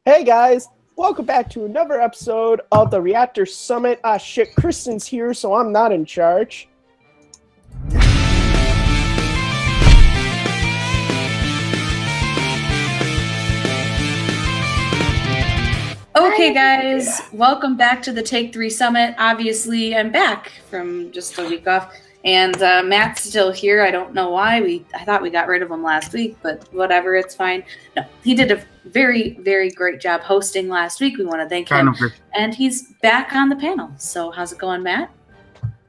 Hey guys, welcome back to another episode of the Reactor Summit. Shit, KRISTEN's here, so I'm not in charge. Okay guys, welcome back to the Take 3 Summit. Obviously, I'm back from just a week off, and Matt's still here. I don't know why. I thought we got rid of him last week, but whatever, it's fine. No, he did a very, very great job hosting last week. We want to thank him, and he's back on the panel. So how's it going, Matt?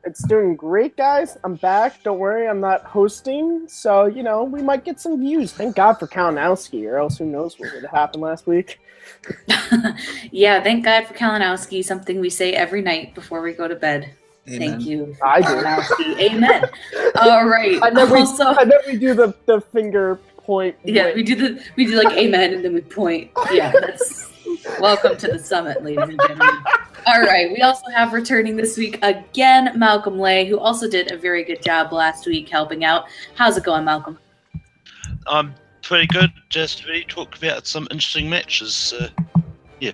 It's doing great, guys. I'm back. Don't worry, I'm not hosting, so, you know, we might get some views. Thank God for Kalinowski, or else who knows what would have happened last week. Yeah, thank God for Kalinowski, something we say every night before we go to bed. Amen. Thank you, I do. Kalinowski. Amen. All right. And then we do the finger point. Yeah, we do like amen, and then we point. Yeah, that's welcome to the summit, ladies and gentlemen. All right, we also have returning this week again, Malcolm Lay, who also did a very good job last week helping out. How's it going, Malcolm? Pretty good. Just really talk about some interesting matches. Yeah.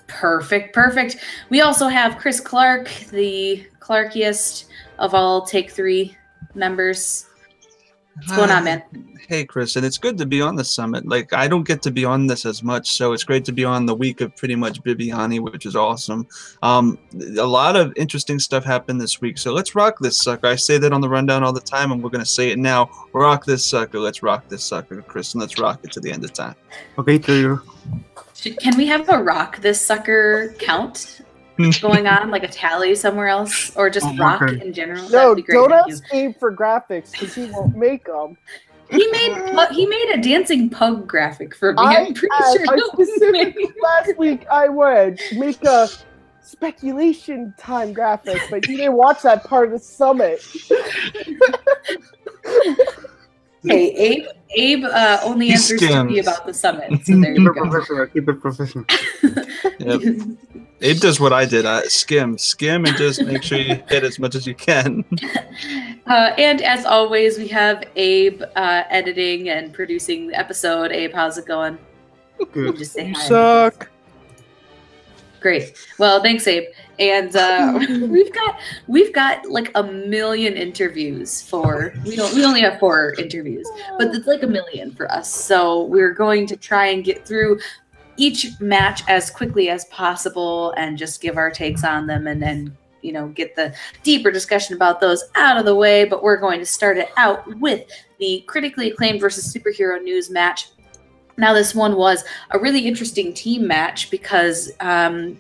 Perfect. We also have Chris Clark, the Clarkiest of all Take 3 members. What's going on, man? Hey, Chris, and it's good to be on the summit. Like, I don't get to be on this as much, so it's great to be on the week of pretty much Bibiani, which is awesome. A lot of interesting stuff happened this week, so let's rock this sucker. I say that on the rundown all the time, and we're going to say it now. Rock this sucker. Let's rock this sucker, Chris, and let's rock it to the end of time. Okay, to Can we have a rock this sucker count going on, like a tally somewhere else, or just rock in general? No, don't ask Abe for graphics, because he won't make them. He made a dancing pug graphic for me. I'm pretty sure. I specifically last week I would make a speculation time graphic, but you didn't watch that part of the summit. Hey, Abe only answers to me about the summit. So there you go. Keep it professional. Yep. Abe does what I did. Skim, and just make sure you hit as much as you can. And as always, we have Abe editing and producing the episode. Abe, how's it going? Good. Just say hi. Suck. Great. Well, thanks, Abe. And we've got like a million interviews for we only have 4 interviews, but it's like a million for us. So we're going to try and get through each match as quickly as possible and just give our takes on them and then, you know, get the deeper discussion about those out of the way. But we're going to start it out with the critically acclaimed versus superhero news match. Now, this one was a really interesting team match because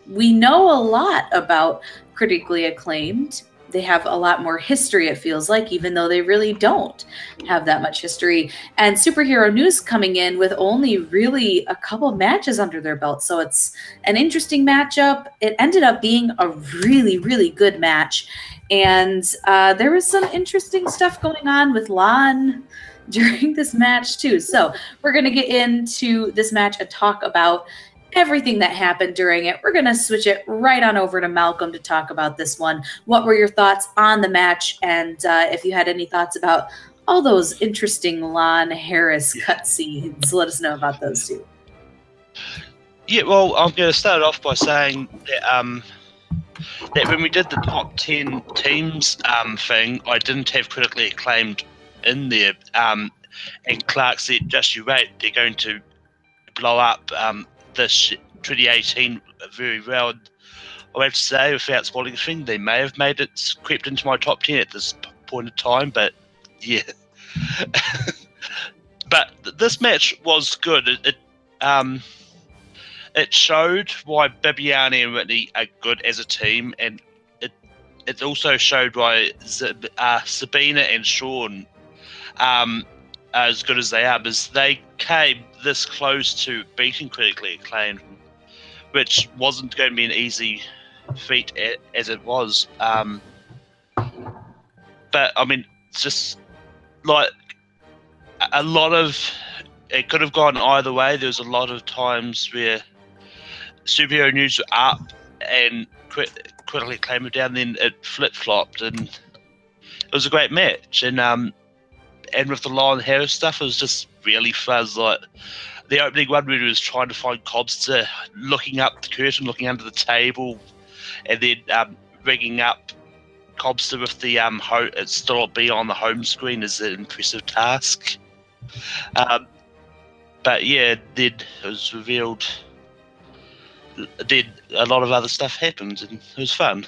we know a lot about critically acclaimed. They have a lot more history, it feels like, even though they really don't have that much history. And superhero news coming in with only really a couple matches under their belt. So it's an interesting matchup. It ended up being a really, really good match. And there was some interesting stuff going on with Lon during this match too. So we're going to get into this match and talk about everything that happened during it. We're going to switch it right on over to Malcolm to talk about this one. What were your thoughts on the match? And if you had any thoughts about all those interesting Lon Harris cutscenes, let us know about those too. Yeah, well, I'm going to start off by saying that when we did the top 10 teams thing, I didn't have critically acclaimed in there. And Clark said, just you wait, they're going to blow up this 2018 very well. I have to say, without spoiling anything, they may have made it crept into my top 10 at this point in time, but yeah. But this match was good. It showed why Bibiani and Witney are good as a team, and it also showed why Sabina and Sean as good as they are, because they came this close to beating critically acclaimed, which wasn't going to be an easy feat as it was. But I mean, it's just like a lot of it could have gone either way. There was a lot of times where superhero news were up and critically acclaimed were down, then it flip-flopped, and it was a great match. And with the Lon Harris stuff, it was just really fuzz. Like, the opening one where he was trying to find Cobster, looking up the curtain, looking under the table, and then rigging up Cobster with the it's still be on the home screen is an impressive task. But yeah, then it was revealed. Then a lot of other stuff happened, and it was fun.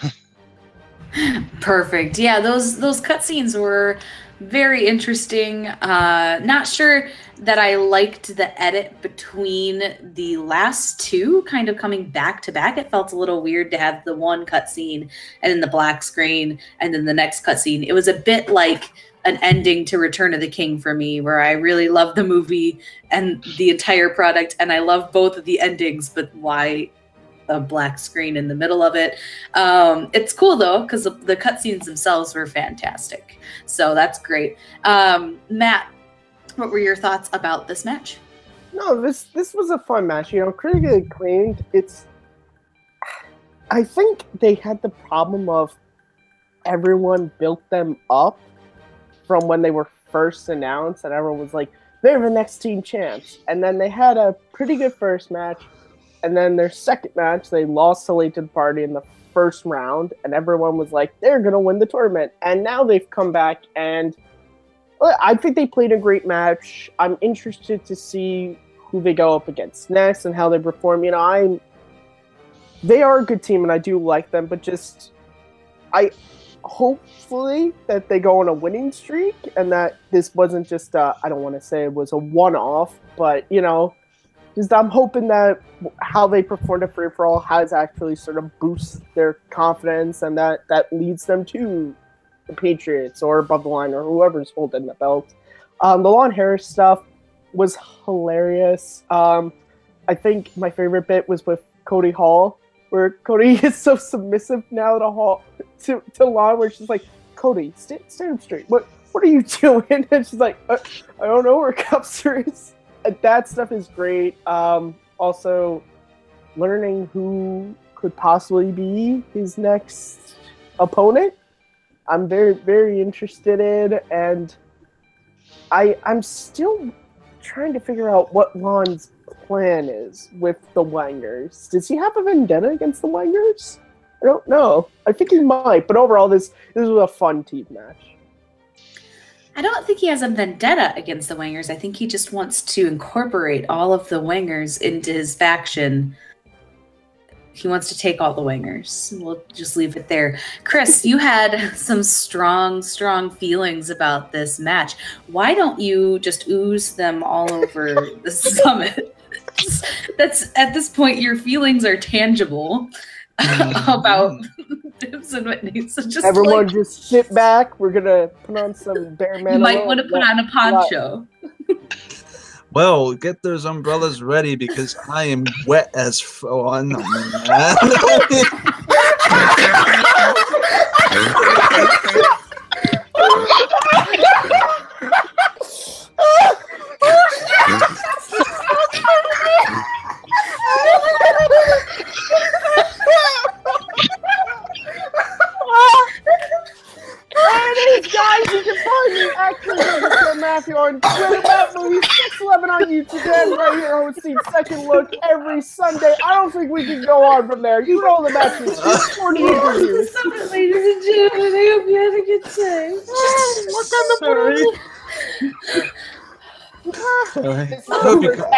Perfect. Yeah, those cutscenes were very interesting. Not sure that I liked the edit between the last two kind of coming back to back. It felt a little weird to have the one cutscene and then the black screen and then the next cutscene. It was a bit like an ending to Return of the King for me, where I really love the movie and the entire product, and I love both of the endings, but why a black screen in the middle of it? It's cool though, because the cutscenes themselves were fantastic. So that's great. Matt, what were your thoughts about this match? No, this was a fun match. You know, critically acclaimed. I think they had the problem of everyone built them up from when they were first announced, and everyone was like, they're the next team champs. And then they had a pretty good first match, and then their second match, they lost to Late to the Party in the first round, and everyone was like, they're going to win the tournament. And now they've come back, and I think they played a great match. I'm interested to see who they go up against next and how they perform. You know, they are a good team, and I do like them, but just hopefully that they go on a winning streak and that this wasn't just I don't want to say it was a one-off, but you know, just I'm hoping that how they performed at Free For All has actually sort of boosted their confidence, and that leads them to the Patriots or Above the Line or whoever's holding the belt. The Lon Harris stuff was hilarious. I think my favorite bit was with Cody Hall, where Cody is so submissive now to Lon, where she's like, Cody, stand up straight. What are you doing? And she's like, I don't know where Cubster is. And that stuff is great. Also, learning who could possibly be his next opponent, I'm very, very interested in. And I'm still trying to figure out what Lon's plan is with the Wangers. Does he have a vendetta against the Wangers? I don't know. I think he might, but overall, this was a fun team match. I don't think he has a vendetta against the Wangers. I think he just wants to incorporate all of the Wangers into his faction. He wants to take all the Wangers. We'll just leave it there. Chris, you had some strong, strong feelings about this match. Why don't you just ooze them all over the summit? That's at this point, your feelings are tangible about Bibbs and Witney. So just everyone, just sit back. We're gonna put on some bare man. You might want to put on a poncho. Well, get those umbrellas ready because I am wet as fun. Guys, you can find me at Matthew on Twitter, Matt611 on YouTube, and right here hosting Second Look every Sunday. I don't think we can go on from there. You know the matches. 40 interviews. Ladies and gentlemen, I hope you had a good time.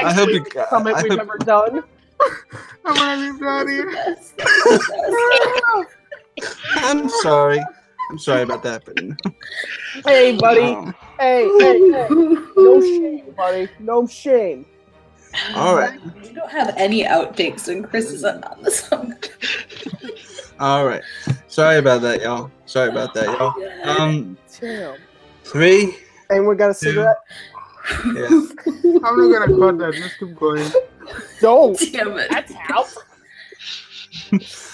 I hope you comment we've ever done. I'm gonna be proud of you. I'm sorry. I'm sorry about that, but hey, buddy. Hey. No shame, buddy. No shame. All right. We don't have any outtakes when Chris is on the song. All right. Sorry about that, y'all. Damn. 3. And we got a cigarette. Yeah. I'm not gonna cut that. Let's keep going. Don't. Damn it. That's out.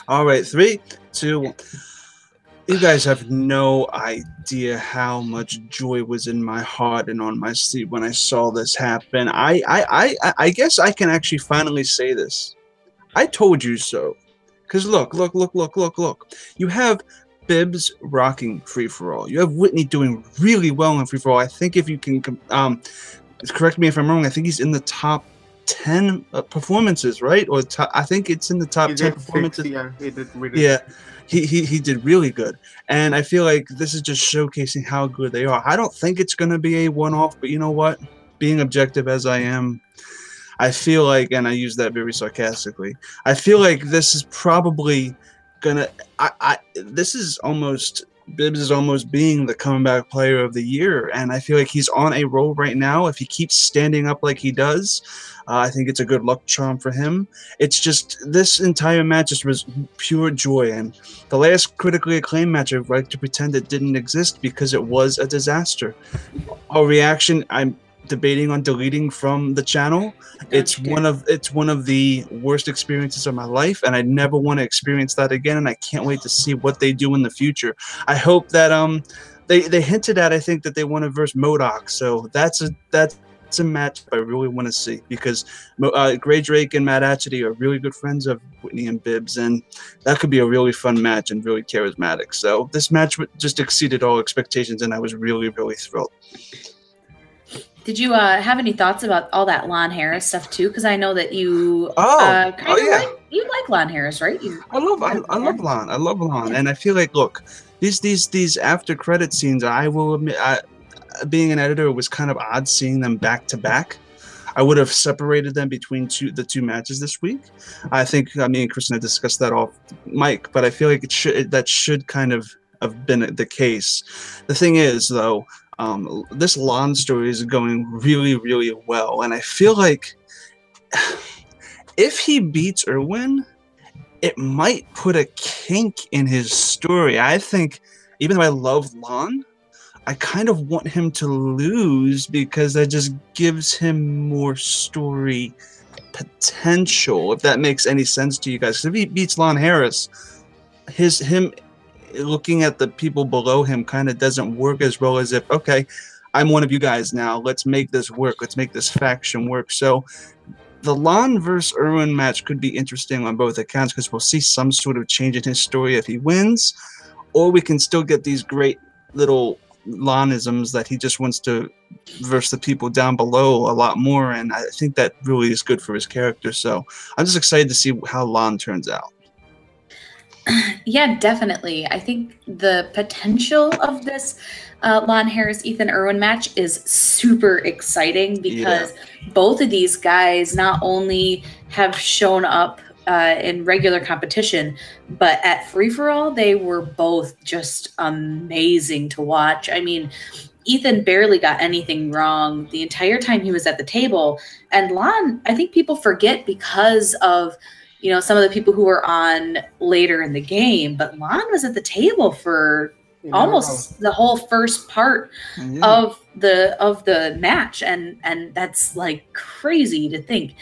All right. 3, 2, 1. You guys have no idea how much joy was in my heart and on my sleeve when I saw this happen. I guess I can actually finally say this. I told you so. Because look. You have Bibbs rocking Free For All. You have Witney doing really well in Free For All. I think if you can, correct me if I'm wrong, I think he's in the top 10 performances, right? Or I think it's in the top 10 performances. Yeah, he did really yeah. He did really good. And I feel like this is just showcasing how good they are. I don't think it's going to be a one-off, but you know what? Being objective as I am, I feel like, and I use that very sarcastically, I feel like this is probably going to, this is almost, Bibbs is almost being the comeback player of the year. And I feel like he's on a roll right now. If he keeps standing up like he does, I think it's a good luck charm for him. It's just this entire match just was pure joy. And the last critically acclaimed match, I'd like to pretend it didn't exist because it was a disaster. Our reaction, I'm debating on deleting from the channel. It's one of the worst experiences of my life, and I never want to experience that again. And I can't wait to see what they do in the future. I hope that they hinted at, I think, that they want to verse MODOK. So that's a match I really want to see, because Gray Drake and Matt Atchity are really good friends of Witney and Bibbs, and that could be a really fun match and really charismatic. So this match just exceeded all expectations, and I was really, really thrilled. Did you have any thoughts about all that Lon Harris stuff too? Because I know that you you like Lon Harris, right? I love Lon. I love Lon, and I feel like, look, these after credit scenes, I will admit, being an editor, it was kind of odd seeing them back to back. I would have separated them between the two matches this week. I think me and KRISTEN had discussed that off mic, but I feel like that should kind of have been the case. The thing is, though, this Lon story is going really, really well, and I feel like if he beats Irwin, it might put a kink in his story. I think, even though I love Lon, I kind of want him to lose because that just gives him more story potential, if that makes any sense to you guys. Because if he beats Lon Harris, him looking at the people below him kind of doesn't work as well as if, okay, I'm one of you guys now. Let's make this work. Let's make this faction work. So the Lon versus Irwin match could be interesting on both accounts because we'll see some sort of change in his story if he wins, or we can still get these great little Lonisms that he just wants to verse the people down below a lot more, and I think that really is good for his character. So I'm just excited to see how Lon turns out. Yeah, definitely. I think the potential of this Lon Harris Ethan Irwin match is super exciting because both of these guys not only have shown up in regular competition, but at free-for-all, they were both just amazing to watch. I mean, Ethan barely got anything wrong the entire time he was at the table. And Lon, I think people forget because of, you know, some of the people who were on later in the game, but Lon was at the table for almost the whole first part of the match. And that's like crazy to think.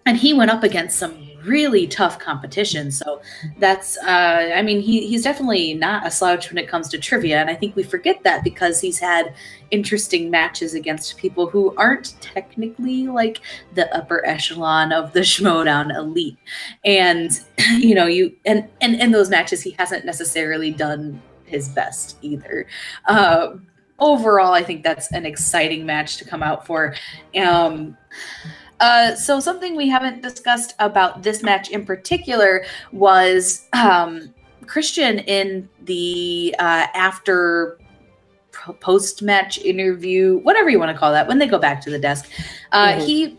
And he went up against some really tough competition. So that's, I mean, he's definitely not a slouch when it comes to trivia. And I think we forget that because he's had interesting matches against people who aren't technically like the upper echelon of the Schmoedown elite. And, you know, and in those matches, he hasn't necessarily done his best either. Overall, I think that's an exciting match to come out for. So something we haven't discussed about this match in particular was KRISTEN in the after post-match interview, whatever you want to call that, when they go back to the desk. He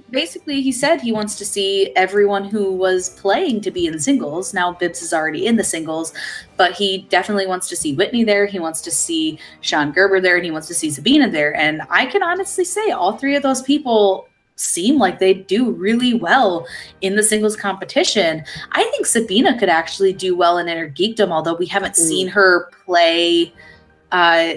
said he wants to see everyone who was playing to be in singles. Now Bibbs is already in the singles, but he definitely wants to see Witney there. He wants to see Sean Gerber there, and he wants to see Sabina there. And I can honestly say all three of those people seem like they do really well in the singles competition. I think Sabina could actually do well in Inner Geekdom, although we haven't seen her play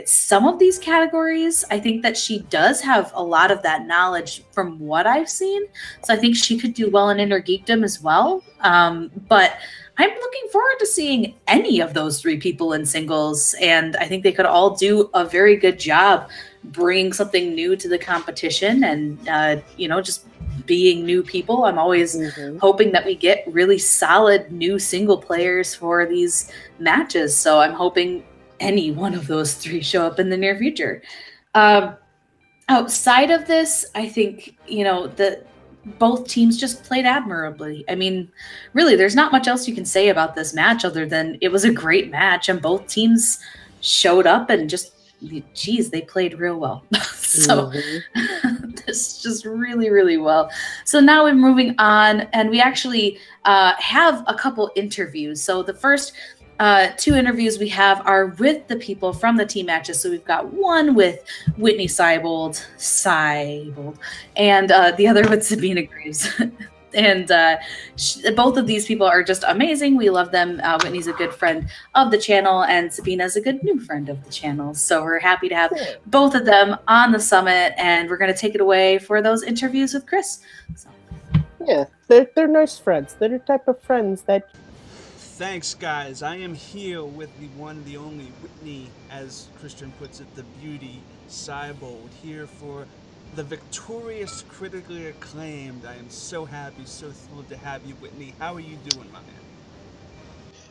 some of these categories. I think that she does have a lot of that knowledge from what I've seen. So I think she could do well in Inner Geekdom as well. But I'm looking forward to seeing any of those three people in singles. And I think they could all do a very good job bringing something new to the competition and, you know, just being new people. I'm always hoping that we get really solid new single players for these matches. So I'm hoping any one of those three show up in the near future. outside of this, I think, you know, both teams just played admirably. I mean, really, there's not much else you can say about this match other than it was a great match and both teams showed up and just, geez, they played real well. So this just really, really well. So now we're moving on, and we actually have a couple interviews. So the first two interviews we have are with the people from the team matches. So we've got one with Witney Seibold, and the other with Sabina Graves. And both of these people are just amazing. We love them. Whitney's a good friend of the channel, and Sabina's a good new friend of the channel. So we're happy to have both of them on the summit, and we're going to take it away for those interviews with Chris. So. Yeah, they're nice friends. They're the type of friends that... Thanks, guys. I am here with the one, the only Witney, as KRISTEN puts it, the beauty Seibold, here for the victorious, critically acclaimed. I am so happy, so thrilled to have you, Witney. How are you doing, my man?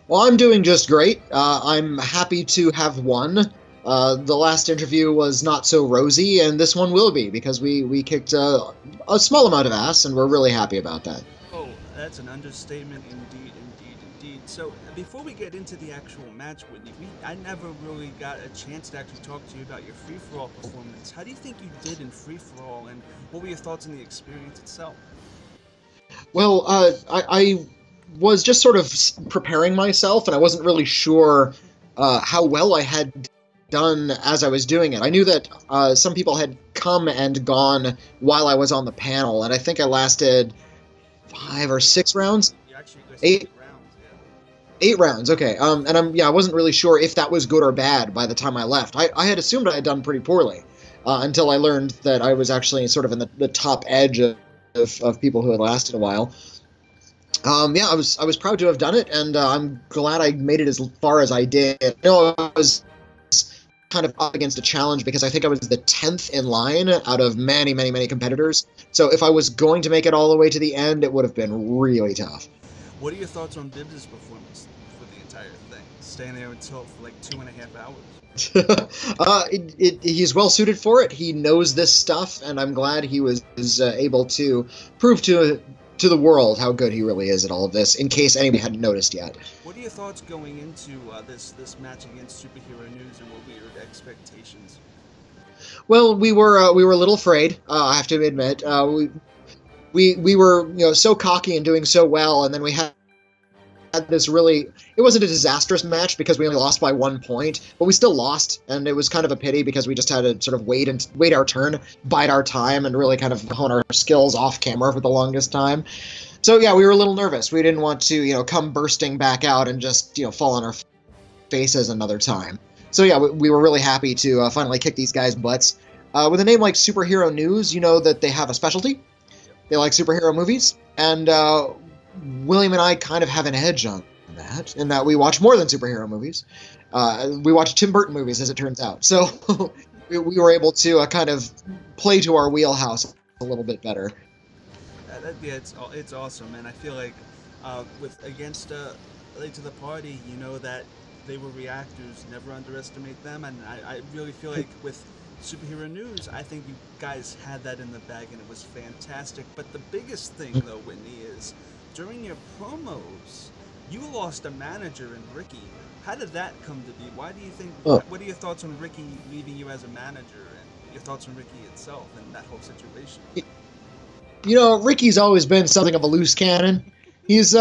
Well, I'm doing just great. I'm happy to have won. The last interview was not so rosy, and this one will be, because we kicked a small amount of ass, and we're really happy about that. Oh, that's an understatement indeed. So, before we get into the actual match, Witney, I never really got a chance to actually talk to you about your free-for-all performance. How do you think you did in free-for-all, and what were your thoughts on the experience itself? Well, I was just sort of preparing myself, and I wasn't really sure how well I had done as I was doing it. I knew that some people had come and gone while I was on the panel, and I think I lasted 5 or 6 rounds? You actually 8 rounds, 8 rounds, okay. And I wasn't really sure if that was good or bad by the time I left. I had assumed I had done pretty poorly until I learned that I was actually sort of in the top edge of people who had lasted a while. Yeah, I was proud to have done it, and I'm glad I made it as far as I did. I know I was kind of up against a challenge because I think I was the 10th in line out of many, many, many competitors. So if I was going to make it all the way to the end, it would have been really tough. What are your thoughts on Bibbs' performance for the entire thing? Staying there until for like 2.5 hours. He's well suited for it. He knows this stuff, and I'm glad he was able to prove to the world how good he really is at all of this, in case anybody hadn't noticed yet. What are your thoughts going into this match against Superhero News, and what were your expectations? Well, we were a little afraid. I have to admit, we were so cocky and doing so well, and then we had this really, it wasn't a disastrous match because we only lost by 1 point, but we still lost, and it was kind of a pity because we just had to sort of wait our turn, bide our time, and really kind of hone our skills off camera for the longest time. So yeah, we were a little nervous. We didn't want to come bursting back out and just fall on our faces another time. So yeah, we were really happy to finally kick these guys' butts. With a name like Superhero News, you know that they have a specialty. They like superhero movies, and William and I kind of have an edge on that, in that we watch more than superhero movies. We watch Tim Burton movies, as it turns out. So we were able to kind of play to our wheelhouse a little bit better. Yeah, it's awesome, and I feel like against Late to the Party, you know that they were Reactors. Never underestimate them, and I really feel like with Superhero News, I think you guys had that in the bag, and it was fantastic. But the biggest thing, though, Witney, is during your promos, you lost a manager in Ricky. How did that come to be? Why do you think? What are your thoughts on Ricky leaving you as a manager, and your thoughts on Ricky itself and that whole situation? Ricky's always been something of a loose cannon. He's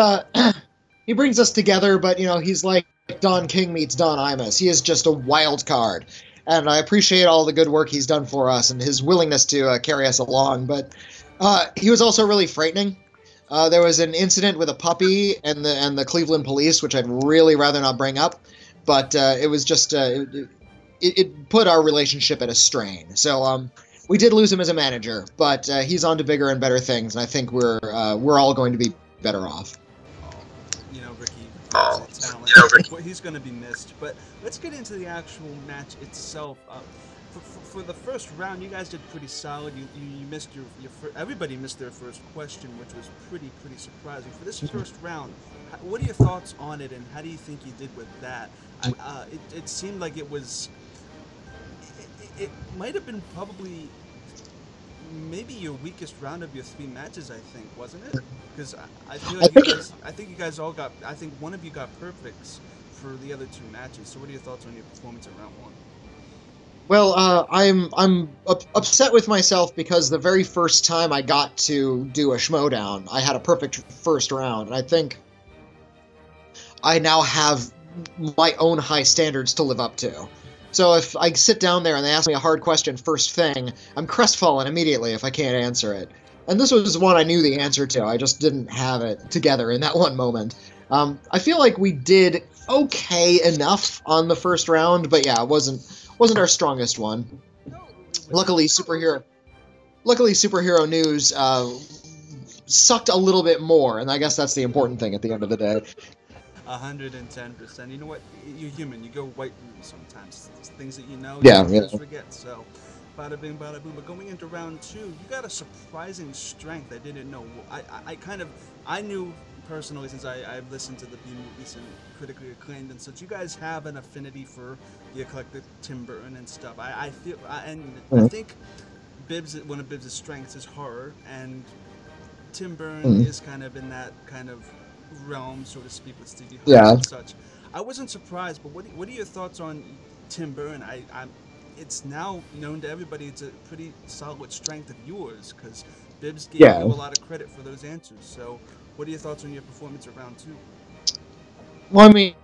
he brings us together, but he's like Don King meets Don Imus. He is just a wild card. And I appreciate all the good work he's done for us and his willingness to carry us along. But he was also really frightening. There was an incident with a puppy and the Cleveland police, which I'd really rather not bring up. But it was just it put our relationship at a strain. So we did lose him as a manager, but he's on to bigger and better things, and I think we're all going to be better off. Ricky, well, he's going to be missed. But let's get into the actual match itself. For the first round, you guys did pretty solid. You missed everybody missed their first question, which was pretty surprising. For this first round, what are your thoughts on it, and how do you think you did with that? It seemed like it might have been probably maybe your weakest round of your 3 matches, I think, wasn't it? Because I feel I like think I think you guys all got. I think one of you got perfects for the other 2 matches. So what are your thoughts on your performance in round 1? Well, I'm upset with myself because the very first time I got to do a Schmoedown, I had a perfect first round, and I think I now have my own high standards to live up to. So if I sit down there and they ask me a hard question first thing, I'm crestfallen immediately if I can't answer it. And this was one I knew the answer to, I just didn't have it together in that one moment. I feel like we did okay enough on the first round, but yeah, it wasn't our strongest one. Luckily, superhero news sucked a little bit more, and I guess that's the important thing at the end of the day. 110%. You know what? You're human. You go white room sometimes. There's things that you know, Yeah, you yeah. just forget. So, bada bing, bada boom. But going into round 2, you got a surprising strength I didn't know. I knew personally, since I've listened to the B movies and critically acclaimed and such, you guys have an affinity for the eclectic Tim Burton and stuff. I think one of Bibbs' strengths is horror, and Tim Burton is kind of in that kind of realm, so to speak, with Stevie Hunter and such. I wasn't surprised, but what are your thoughts on Tim Burton? It's now known to everybody it's a pretty solid strength of yours, because Bibbs gave you a lot of credit for those answers. So what are your thoughts on your performance at round 2? Well, I mean,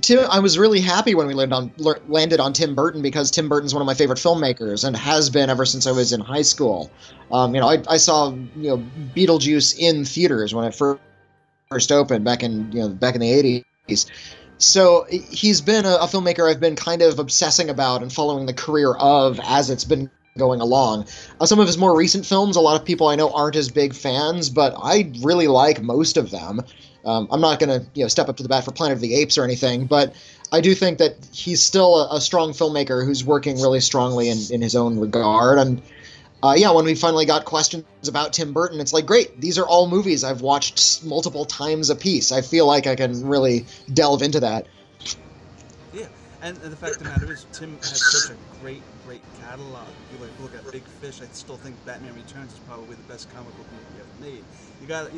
Tim, I was really happy when we landed on Tim Burton, because Tim Burton's one of my favorite filmmakers and has been ever since I was in high school. I saw Beetlejuice in theaters when it first opened back in the 80s. So he's been a filmmaker I've been kind of obsessing about and following the career of as it's been going along. Some of his more recent films, a lot of people I know aren't as big fans, but I really like most of them. I'm not going to step up to the bat for Planet of the Apes or anything, but I do think that he's still a strong filmmaker who's working really strongly in his own regard. And when we finally got questions about Tim Burton, it's like, great, these are all movies I've watched multiple times a piece. I feel like I can really delve into that. Yeah, and the fact of the matter is, Tim has such a great catalog. If you look at Big Fish, I still think Batman Returns is probably the best comic book movie ever made. You gotta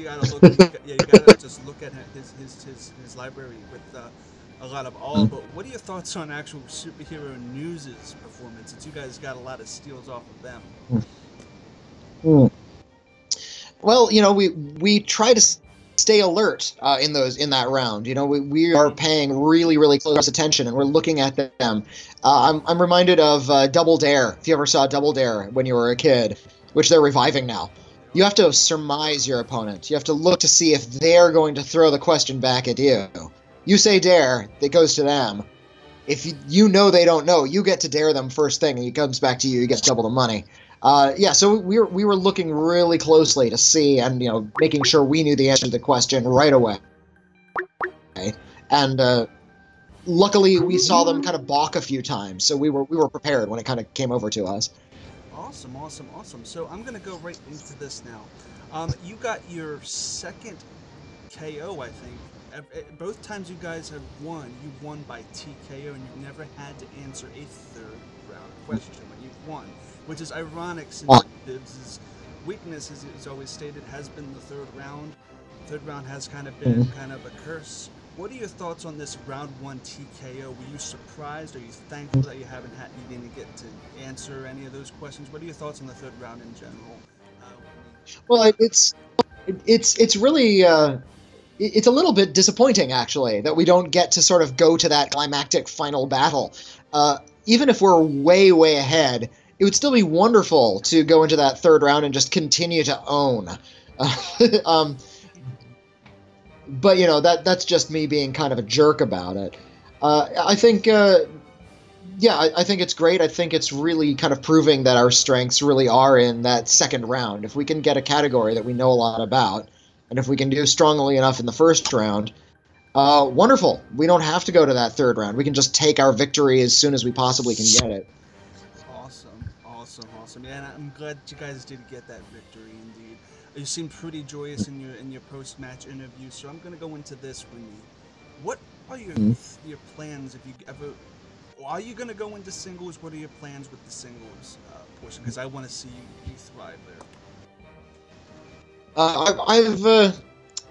just look at his library with a lot of awe. But what are your thoughts on actual superhero news' performance, since you guys got a lot of steals off of them? Well, we try to stay alert in that round. We are paying really, really close attention, and we're looking at them. I'm reminded of Double Dare. If you ever saw Double Dare when you were a kid, which they're reviving now. You have to surmise your opponent. You have to look to see if they're going to throw the question back at you. You say dare, it goes to them. If you know they don't know, you get to dare them first thing, and it comes back to you. You get double the money. So we were looking really closely to see, and making sure we knew the answer to the question right away. And luckily, we saw them kind of balk a few times, so we were prepared when it kind of came over to us. Awesome. So I'm gonna go right into this now. You got your second KO, I think. Both times you guys have won, you won by TKO, and you've never had to answer a third round question when you've won, which is ironic since Bibbs' weakness, as he's always stated, has been the third round. Third round has kind of been kind of a curse. What are your thoughts on this round 1 TKO? Were you surprised? Are you thankful that you didn't get to answer any of those questions? What are your thoughts on the third round in general? Well, it's really it's a little bit disappointing, actually, that we don't get to sort of go to that climactic final battle. Even if we're way, way ahead, it would still be wonderful to go into that third round and just continue to own. But that's just me being kind of a jerk about it. I think it's great. I think it's really kind of proving that our strengths really are in that second round. If we can get a category that we know a lot about, and if we can do strongly enough in the first round, wonderful. We don't have to go to that third round. We can just take our victory as soon as we possibly can get it. Awesome. Yeah, and I'm glad you guys did get that victory, indeed. You seem pretty joyous in your post-match interview, so I'm going to go into this, Witney. What are your plans if you ever... Are you going to go into singles? What are your plans with the singles portion because I want to see you thrive there.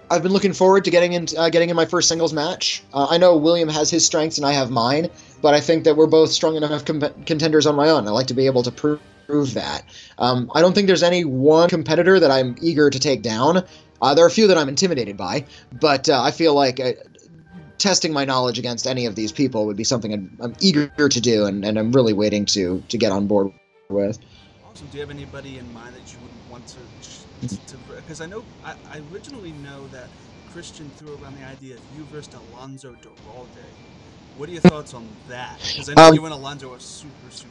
I've been looking forward to getting in my first singles match. I know William has his strengths and I have mine, but I think that we're both strong enough contenders on my own. I like to be able to prove that. I don't think there's any one competitor that I'm eager to take down. There are a few that I'm intimidated by, but I feel like testing my knowledge against any of these people would be something I'm eager to do, and I'm really waiting to get on board with. Awesome. Do you have anybody in mind that you would want to because I know I originally know that KRISTEN threw around the idea of you versus Alonso Duralde. What are your thoughts on that? Because I know you and Alonso are super close.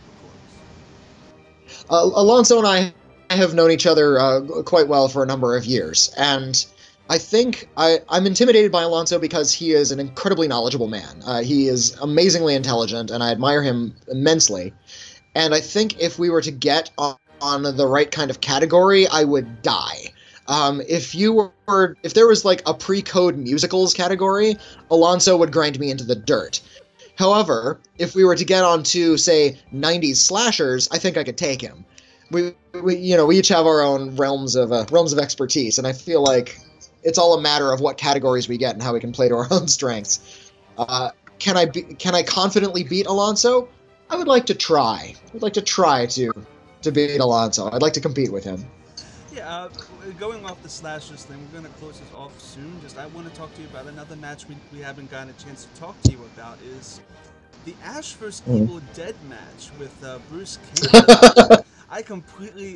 Alonso and I have known each other quite well for a number of years, and I think I'm intimidated by Alonso because he is an incredibly knowledgeable man. He is amazingly intelligent, and I admire him immensely. And I think if we were to get on the right kind of category, I would die. If there was like a pre-code musicals category, Alonso would grind me into the dirt. However, if we were to get onto, say, 90s slashers, I think I could take him. We each have our own realms of expertise, and I feel like it's all a matter of what categories we get and how we can play to our own strengths. Can I confidently beat Alonso? I would like to try. I'd like to try to beat Alonso. I'd like to compete with him. Yeah, going off the slashers thing, we're going to close this off soon. I want to talk to you about another match we haven't gotten a chance to talk to you about, is the Ash vs. Evil Dead match with Bruce Campbell.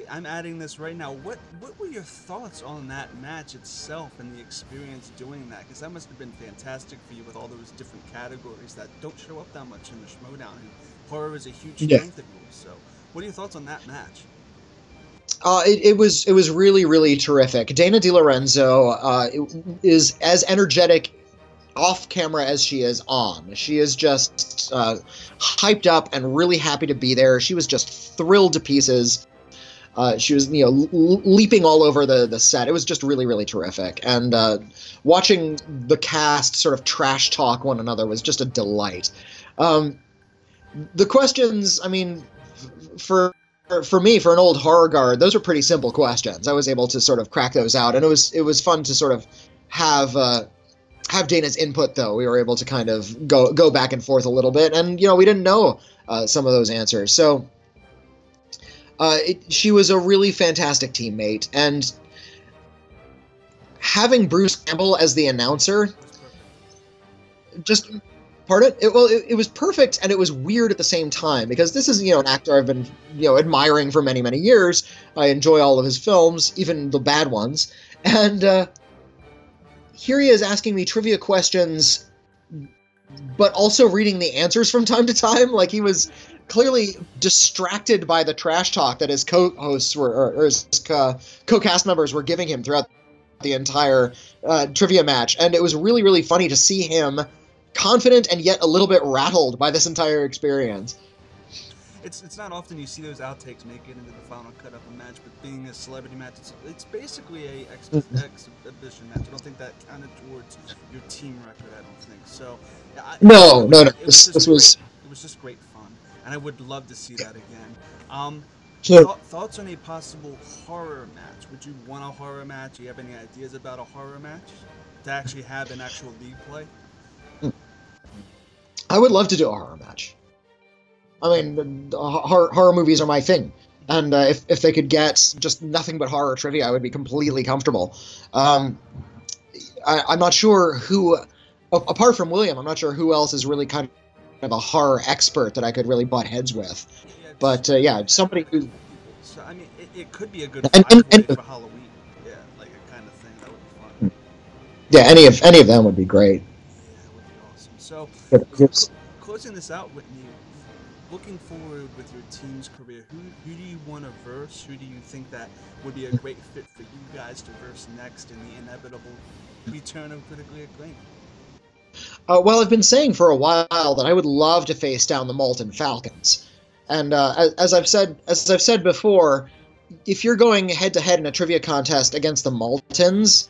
I'm adding this right now. What were your thoughts on that match itself and the experience doing that? Because that must have been fantastic for you with all those different categories that don't show up that much in the Schmoedown. And horror is a huge strength of yours. So, what are your thoughts on that match? It was really, really terrific. Dana DiLorenzo is as energetic off camera as she is on. She is just hyped up and really happy to be there. She was just thrilled to pieces. She was, leaping all over the set. It was just really, really terrific. And watching the cast sort of trash talk one another was just a delight. The questions, I mean, for me, for an old horror guard, those were pretty simple questions. I was able to sort of crack those out, and it was fun to sort of have Dana's input. Though we were able to kind of go back and forth a little bit, and we didn't know some of those answers. So she was a really fantastic teammate, and having Bruce Campbell as the announcer, just. Pardon? It was perfect, and it was weird at the same time, because this is, an actor I've been, admiring for many, many years. I enjoy all of his films, even the bad ones. And here he is asking me trivia questions, but also reading the answers from time to time. Like, he was clearly distracted by the trash talk that his co-hosts or his co-cast members were giving him throughout the entire trivia match. And it was really, really funny to see him confident and yet a little bit rattled by this entire experience. It's not often you see those outtakes make it into the final cut of a match, but being a celebrity match, it's basically a exhibition match. I don't think that counted towards your team record. I don't think so. No. It was just great fun, and I would love to see that again. Thoughts on a possible horror match? Would you want a horror match? Do you have any ideas about a horror match to actually have an actual league play? I would love to do a horror match. I mean, horror movies are my thing. And if they could get just nothing but horror trivia, I would be completely comfortable. I'm not sure who, apart from William, I'm not sure who else is really kind of a horror expert that I could really butt heads with. But somebody who... So, I mean, it could be a good and for Halloween. Yeah, like a kind of thing. That would be fun. Yeah, any of them would be great. So, closing this out, Whitney, looking forward with your team's career, who do you want to verse? Who do you think that would be a great fit for you guys to verse next in the inevitable return of critically acclaimed? Well, I've been saying for a while that I would love to face down the Malton Falcons, and as I've said before, if you're going head-to-head in a trivia contest against the Maltons,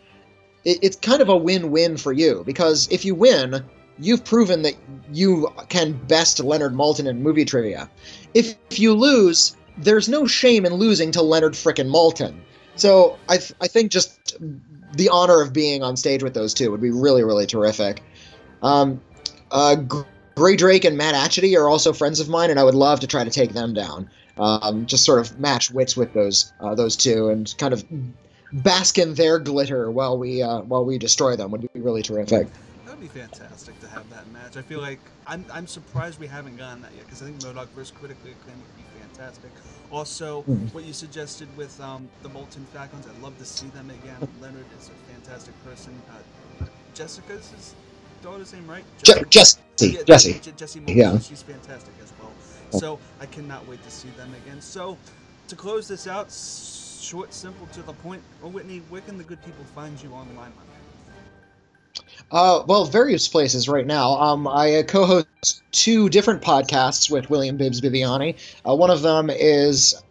it's kind of a win-win for you, because if you win, you've proven that you can best Leonard Maltin in movie trivia. If you lose, there's no shame in losing to Leonard frickin' Maltin. So I think just the honor of being on stage with those two would be really, really terrific. Gray Drake and Matt Atchity are also friends of mine, and I would love to try to take them down. Just sort of match wits with those two and kind of bask in their glitter while we destroy them would be really terrific. That would be fantastic to have that match. I feel like I'm surprised we haven't gotten that yet, because I think MODOK versus Critically Acclaimed would be fantastic. Also, what you suggested with the Molten Falcons, I'd love to see them again. Leonard is a fantastic person. Jessica's his daughter's name, right? Jessie. Jessie Molten, Yeah. She's fantastic as well. So I cannot wait to see them again. So to close this out, short, simple, to the point, Witney, where can the good people find you online? Well, various places right now. I co-host 2 different podcasts with William Bibbs Bibiani. One of them is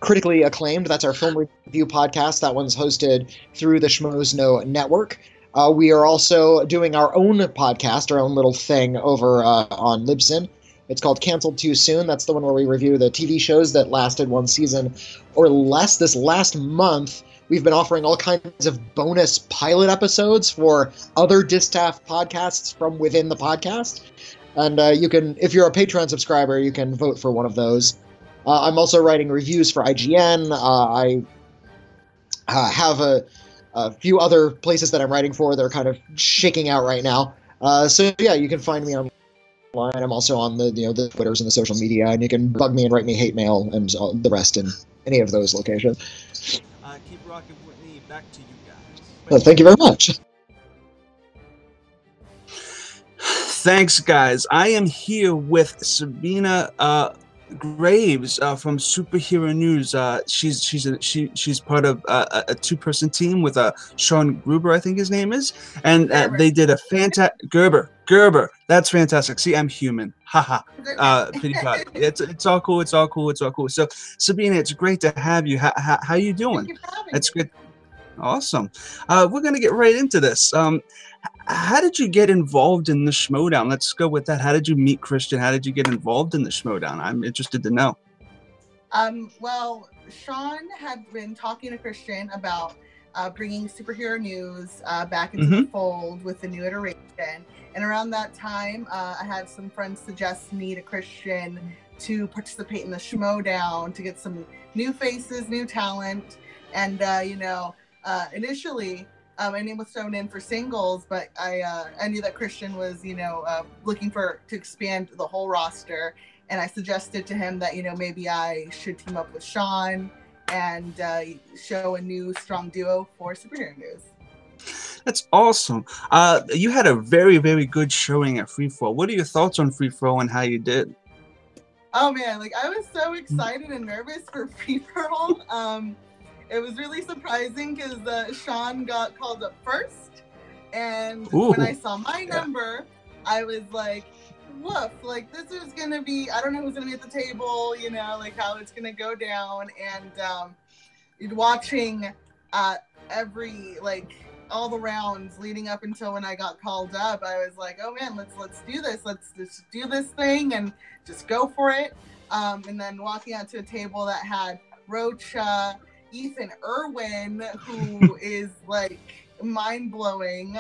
Critically Acclaimed. That's our film review podcast. That one's hosted through the Schmoedown Network. We are also doing our own podcast, our own little thing over on Libsyn. It's called Canceled Too Soon. That's the one where we review the TV shows that lasted 1 season or less. This last month, we've been offering all kinds of bonus pilot episodes for other Distaff podcasts from within the podcast. And you can, if you're a Patreon subscriber, you can vote for one of those. I'm also writing reviews for IGN. I have a few other places that I'm writing for that are kind of shaking out right now. So yeah, you can find me online. I'm also on the Twitters and the social media, and you can bug me and write me hate mail and the rest in any of those locations. Keep rocking, Witney. Back to you guys. Well, thank you very much. Thanks, guys. I am here with Sabina Graves from Superhero News. She's part of a 2-person team with Sean Gruber, I think his name is, and they did a fantastic Gerber. That's fantastic. See, I'm human. Haha. Pity pot. It's all cool. It's all cool. It's all cool. So, Sabina, it's great to have you. How you doing? That's good. Awesome. We're gonna get right into this. How did you get involved in the Schmoedown? Let's go with that. How did you meet KRISTEN? How did you get involved in the Schmoedown? I'm interested to know. Well, Sean had been talking to KRISTEN about bringing Superhero News back into the fold with the new iteration. And around that time, I had some friends suggest me to KRISTEN to participate in the Schmoedown to get some new faces, new talent. And, initially, my name was thrown in for singles, but I knew that KRISTEN was, looking to expand the whole roster. And I suggested to him that, maybe I should team up with Sean and show a new strong duo for Superhero News. That's awesome. You had a very, very good showing at Free For All. What are your thoughts on Free For All and how you did? Oh man, I was so excited and nervous for Free For All. It was really surprising because Sean got called up first, and when I saw my number, I was like, woof, this is gonna be, I don't know who's gonna be at the table, how it's gonna go down. And watching every, all the rounds leading up until when I got called up, I was like, oh man, let's do this. Let's just do this thing and just go for it. And then walking out to a table that had Rocha, Ethan Irwin, who is mind-blowing,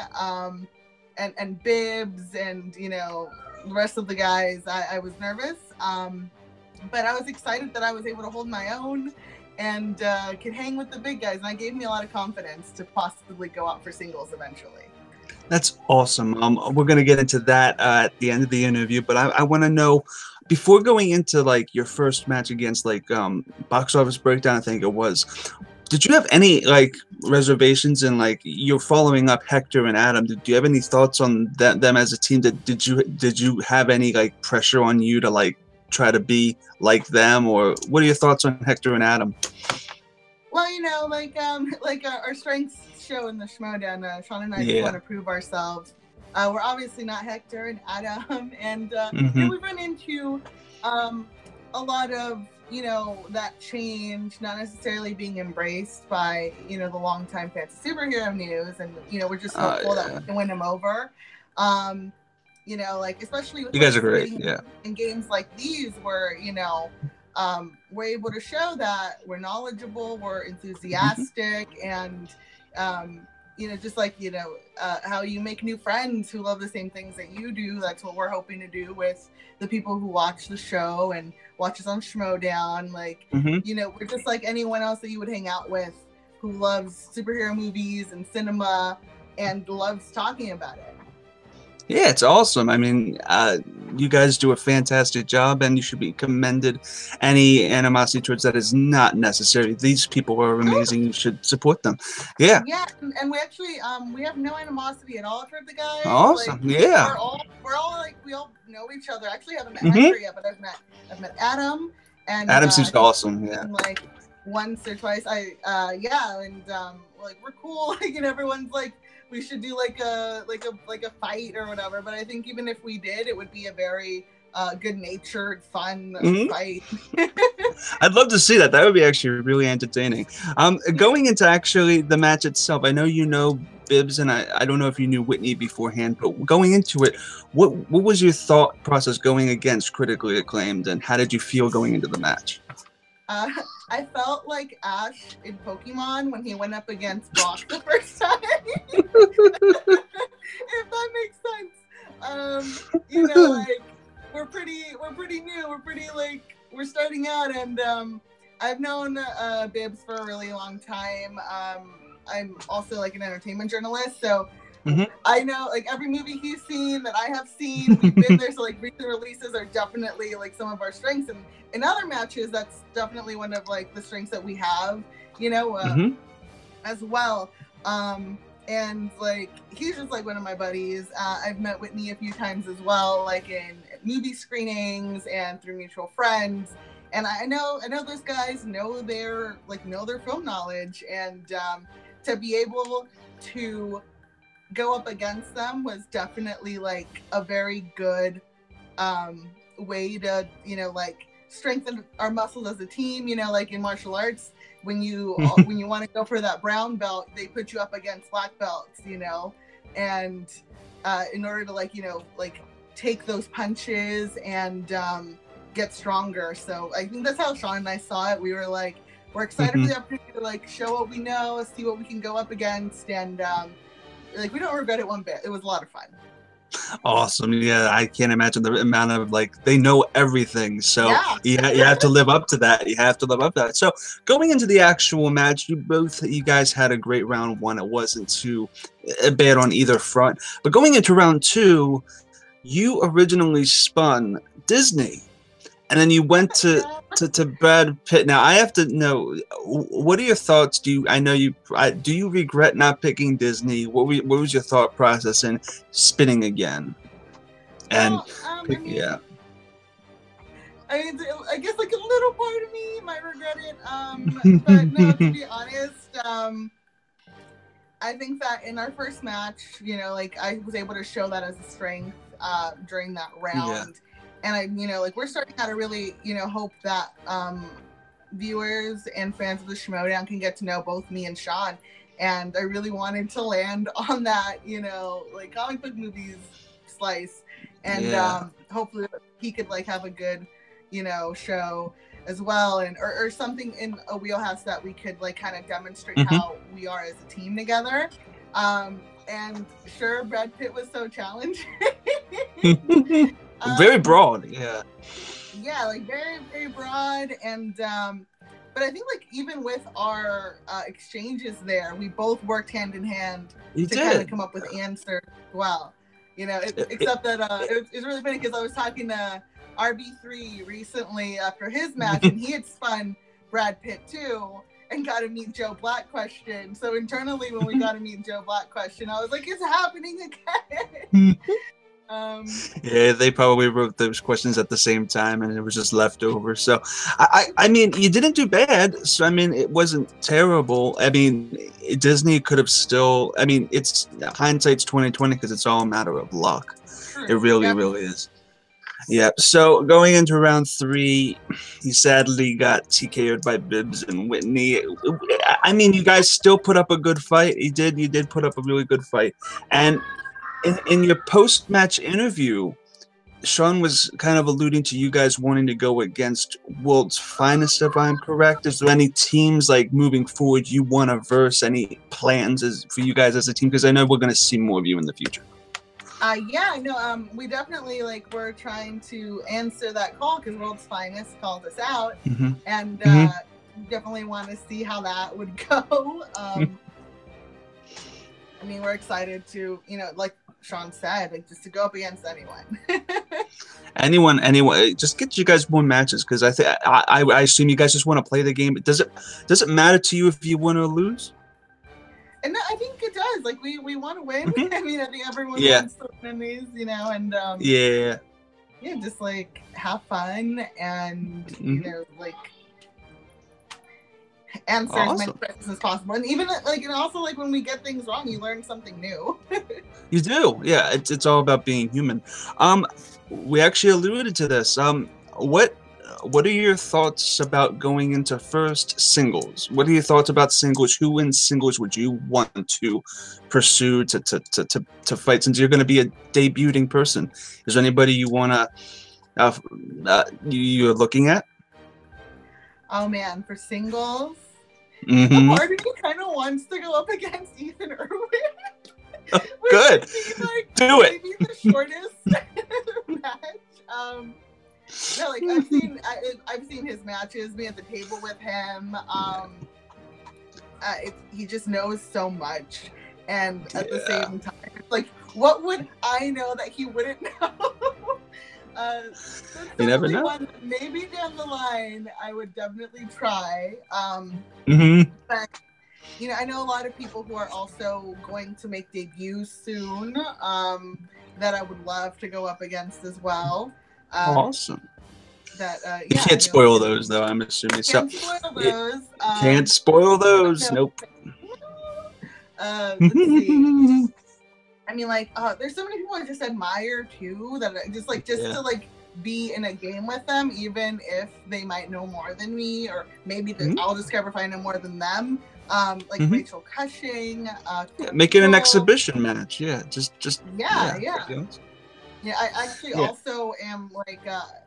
and Bibbs, and the rest of the guys, I was nervous, but I was excited that I was able to hold my own and could hang with the big guys, and that gave me a lot of confidence to possibly go out for singles eventually. That's awesome. We're going to get into that at the end of the interview, but I want to know, before going into your first match against Box Office Breakdown, I think it was, did you have any reservations in you're following up Hector and Adam? Do you have any thoughts on them as a team? Did you have any pressure on you to try to be like them, or what are your thoughts on Hector and Adam? Well, our strengths show in the Schmoedown. Sean and I just want to prove ourselves. We're obviously not Hector and Adam, and we run into a lot of that change not necessarily being embraced by the longtime fans of Superhero News, and we're just hopeful that we can win them over. Especially with you guys are great, in games like these where we're able to show that we're knowledgeable, we're enthusiastic, and just like how you make new friends who love the same things that you do. That's what we're hoping to do with the people who watch the show and watch us on Schmoedown. Like, we're just like anyone else that you would hang out with who loves superhero movies and cinema and loves talking about it. Yeah, it's awesome. I mean, you guys do a fantastic job, and you should be commended. Any animosity towards that is not necessary. These people are amazing. You should support them. Yeah. Yeah, and we actually we have no animosity at all toward the guys. Awesome. Like, yeah. We're all like, we all know each other. Actually, I haven't met Hector yet, but I've met Adam. And Adam seems awesome. Yeah. And, like once or twice, like we're cool. Like, and everyone's like, we should do like a fight or whatever. But I think even if we did, it would be a very good-natured, fun fight. I'd love to see that. That would be actually really entertaining. Going into actually the match itself, I know you know Bibbs, and I don't know if you knew Witney beforehand, but going into it, what was your thought process going against Critically Acclaimed, and how did you feel going into the match? I felt like Ash in Pokemon when he went up against Brock the first time. If that makes sense. Like we're pretty new. We're starting out, and I've known Bibbs for a really long time. I'm also like an entertainment journalist, so I know like every movie he's seen that I have seen. We've been there, so like recent releases are definitely like some of our strengths, and in other matches that's definitely one of like the strengths that we have, as well. And like he's just like one of my buddies. I've met Witney a few times as well, like in movie screenings and through mutual friends. And I know those guys know their film knowledge, and to be able to go up against them was definitely like a very good way to like strengthen our muscles as a team. Like in martial arts, when you want to go for that brown belt, they put you up against black belts, and in order to like take those punches and get stronger. So I think that's how Sean and I saw it. We were like, we're excited for the opportunity to like show what we know, see what we can go up against, and like we don't regret it one bit. It was a lot of fun. Awesome. Yeah, I can't imagine the amount of like they know everything. So you have to live up to that. So going into the actual match, you guys had a great round one. It wasn't too bad on either front. But going into round two, you originally spun Disney, and then you went to Brad Pitt. Now I have to know, what are your thoughts? Do you regret not picking Disney? What was your thought process in spinning again? And I guess like a little part of me might regret it. But no, to be honest, I think that in our first match, like I was able to show that as a strength during that round. Yeah. And I, like we're starting out to really, hope that viewers and fans of the Schmoedown can get to know both me and Sean. And I really wanted to land on that, like comic book movies slice. And hopefully he could like have a good, show as well, and or something in a wheelhouse that we could like kind of demonstrate how we are as a team together. And sure, Brad Pitt was so challenging. Very broad, yeah, like very, very broad. And but I think like even with our exchanges there, we both worked hand in hand kind of come up with answers as well, except that it was really funny because I was talking to RB3 recently after his match, and he had spun Brad Pitt too and got to meet Joe Black Question. So internally when we got to meet Joe Black Question, I was like, it's happening again. Yeah, they probably wrote those questions at the same time, and it was just left over. So, I mean, you didn't do bad. So, I mean, it wasn't terrible. I mean, Disney could have still. I mean, it's hindsight's 20/20 because it's all a matter of luck. It really, really is. Yeah. So going into round three, he sadly got TKO'd by Bibbs and Witney. I mean, you guys still put up a good fight. You did put up a really good fight, and in your post-match interview, Sean was kind of alluding to you guys wanting to go against World's Finest, if I'm correct. Is there any teams like moving forward you want to verse? Any plans for you guys as a team? Because I know we're going to see more of you in the future. Yeah, no, we definitely we're trying to answer that call because World's Finest called us out, and definitely want to see how that would go. I mean, we're excited to, like Sean said, just to go up against anyone. anyone, just get you guys more matches because I assume you guys just want to play the game. Does it matter to you if you win or lose? And I think it does. We want to win. I mean, I think everyone wants to win these, and yeah, just have fun and answer as many questions as possible. And even and also when we get things wrong, you learn something new. You do, yeah. It's all about being human. We actually alluded to this. What are your thoughts about going into first singles? What are your thoughts about singles? Who in singles would you want to pursue to fight? Since you're going to be a debuting person, is there anybody you want to you're looking at? Oh man, for singles, a part of me kind of wants to go up against Ethan Irwin. Good, do it. Maybe the shortest match. No, I've seen his matches, be at the table with him. He just knows so much, and at the same time, it's what would I know that he wouldn't know? You never know. One that maybe down the line, I would definitely try. But I know a lot of people who are also going to make debuts soon. That I would love to go up against as well. Awesome. You can't spoil those, though. I'm assuming. Can't spoil those. Can't spoil those. No. Nope. Let's see. I mean, there's so many people I just admire too that I just to be in a game with them, even if they might know more than me, or maybe I'll discover if I know more than them. Rachel Cushing. Make it an exhibition match. Yeah, just. Yeah. Yeah, I actually also am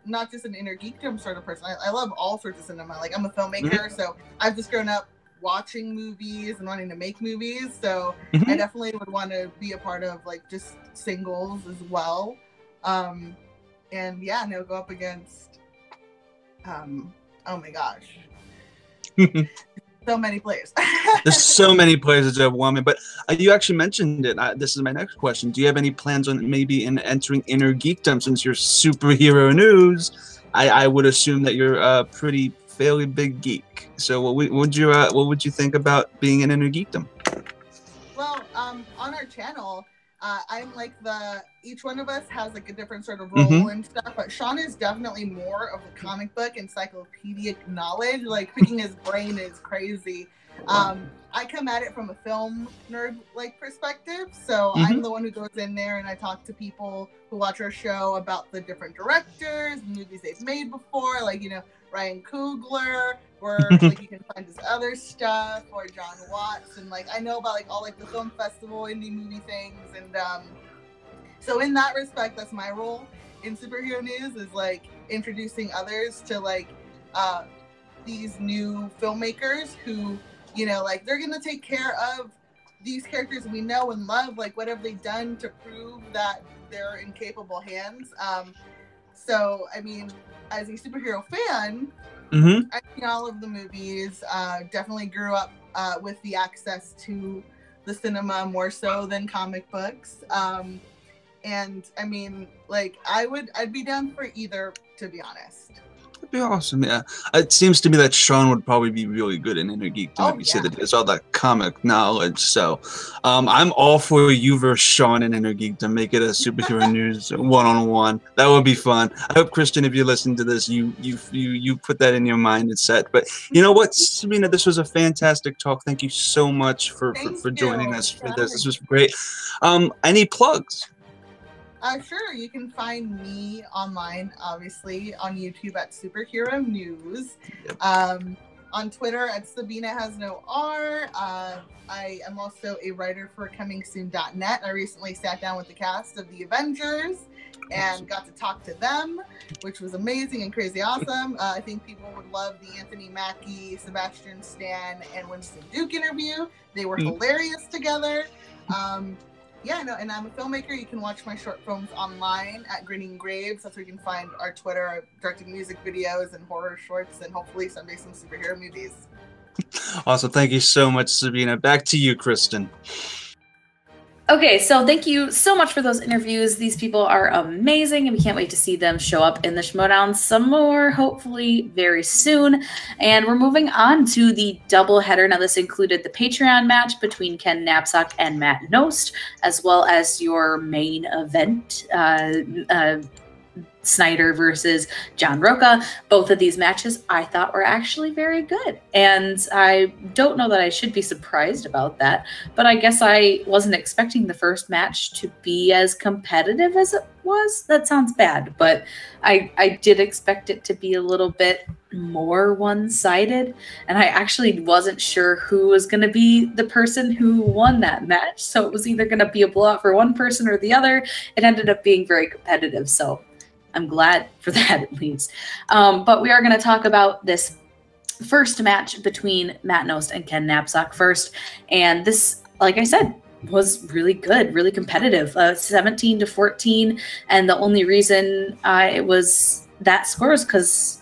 not just an inner geekdom sort of person. I love all sorts of cinema. I'm a filmmaker, so I've just grown up watching movies and wanting to make movies. So I definitely would want to be a part of just singles as well. And go up against. Oh my gosh. So many players. There's so many players that have won me, but you actually mentioned it. This is my next question. Do you have any plans on maybe entering Inner Geekdom since you're superhero news? I would assume that you're a fairly big geek. So what would you think about being in Inner Geekdom? Well, on our channel, I'm each one of us has a different sort of role and stuff, but Sean is definitely more of the comic book encyclopedic knowledge. Picking his brain is crazy. I come at it from a film nerd perspective, so I'm the one who goes in there and I talk to people who watch our show about the different directors, movies they've made before, Ryan Coogler, or you can find his other stuff, or John Watts, and I know about all the film festival indie movie things, and so in that respect, that's my role in superhero news is introducing others to these new filmmakers who they're gonna take care of these characters we know and love. What have they done to prove that they're in capable hands? So I mean, as a superhero fan, I've seen all of the movies. Definitely grew up with the access to the cinema more so than comic books. And I mean, I'd be down for either, to be honest. That'd be awesome, yeah. It seems to me that Sean would probably be really good in Inner Geekdom. You said that there's all that comic knowledge. So I'm all for you versus Sean in Inner Geekdom. Make it a superhero news one-on-one. That would be fun. I hope, KRISTEN, if you listen to this, you put that in your mind and set. But you know what, Sabina, this was a fantastic talk. Thank you so much for joining us for this. This was great. Any plugs? Sure, you can find me online, obviously, on YouTube at Superhero News. on Twitter at Sabina has no R. I am also a writer for comingsoon.net. I recently sat down with the cast of The Avengers and got to talk to them, which was amazing and crazy awesome. I think people would love the Anthony Mackie, Sebastian Stan, and Winston Duke interview. They were hilarious together. Yeah, no, and I'm a filmmaker. You can watch my short films online at Grinning Graves. That's where you can find our Twitter. I'm directing music videos and horror shorts, and hopefully someday some superhero movies. Awesome. Thank you so much, Sabina. Back to you, KRISTEN. Okay, so thank you so much for those interviews. These people are amazing, and we can't wait to see them show up in the Schmoedown some more, hopefully very soon. And we're moving on to the doubleheader. Now, this included the Patreon match between Ken Knapsack and Matt Knost, as well as your main event, Snyder versus John Rocha. Both of these matches I thought were actually very good. And I don't know that I should be surprised about that, but I guess I wasn't expecting the first match to be as competitive as it was. That sounds bad, but I did expect it to be a little bit more one-sided, and I actually wasn't sure who was going to be the person who won that match. So it was either going to be a blowout for one person or the other. It ended up being very competitive, so I'm glad for that at least. But we are going to talk about this first match between Matt Knost and Ken Knapsack first. And this, like I said, was really good, really competitive, 17-14. And the only reason it was that score is because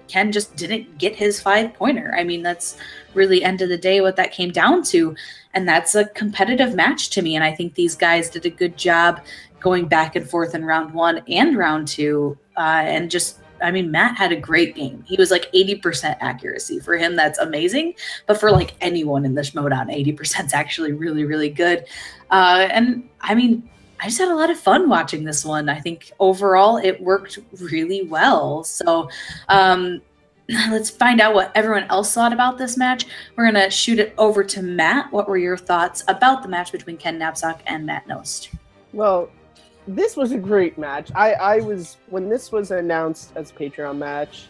Ken just didn't get his 5-pointer. I mean, that's really end of the day what that came down to. And that's a competitive match to me. And I think these guys did a good job going back and forth in round 1 and round 2. And just, I mean, Matt had a great game. He was like 80% accuracy. For him, that's amazing. But for like anyone in the Schmoedown, 80% is actually really, really good. And I mean, I just had a lot of fun watching this one. I think overall it worked really well. So let's find out what everyone else thought about this match. We're going to shoot it over to Matt. What were your thoughts about the match between Ken Knapsack and Matt Knost? Well, this was a great match. I was, when this was announced as a Patreon match,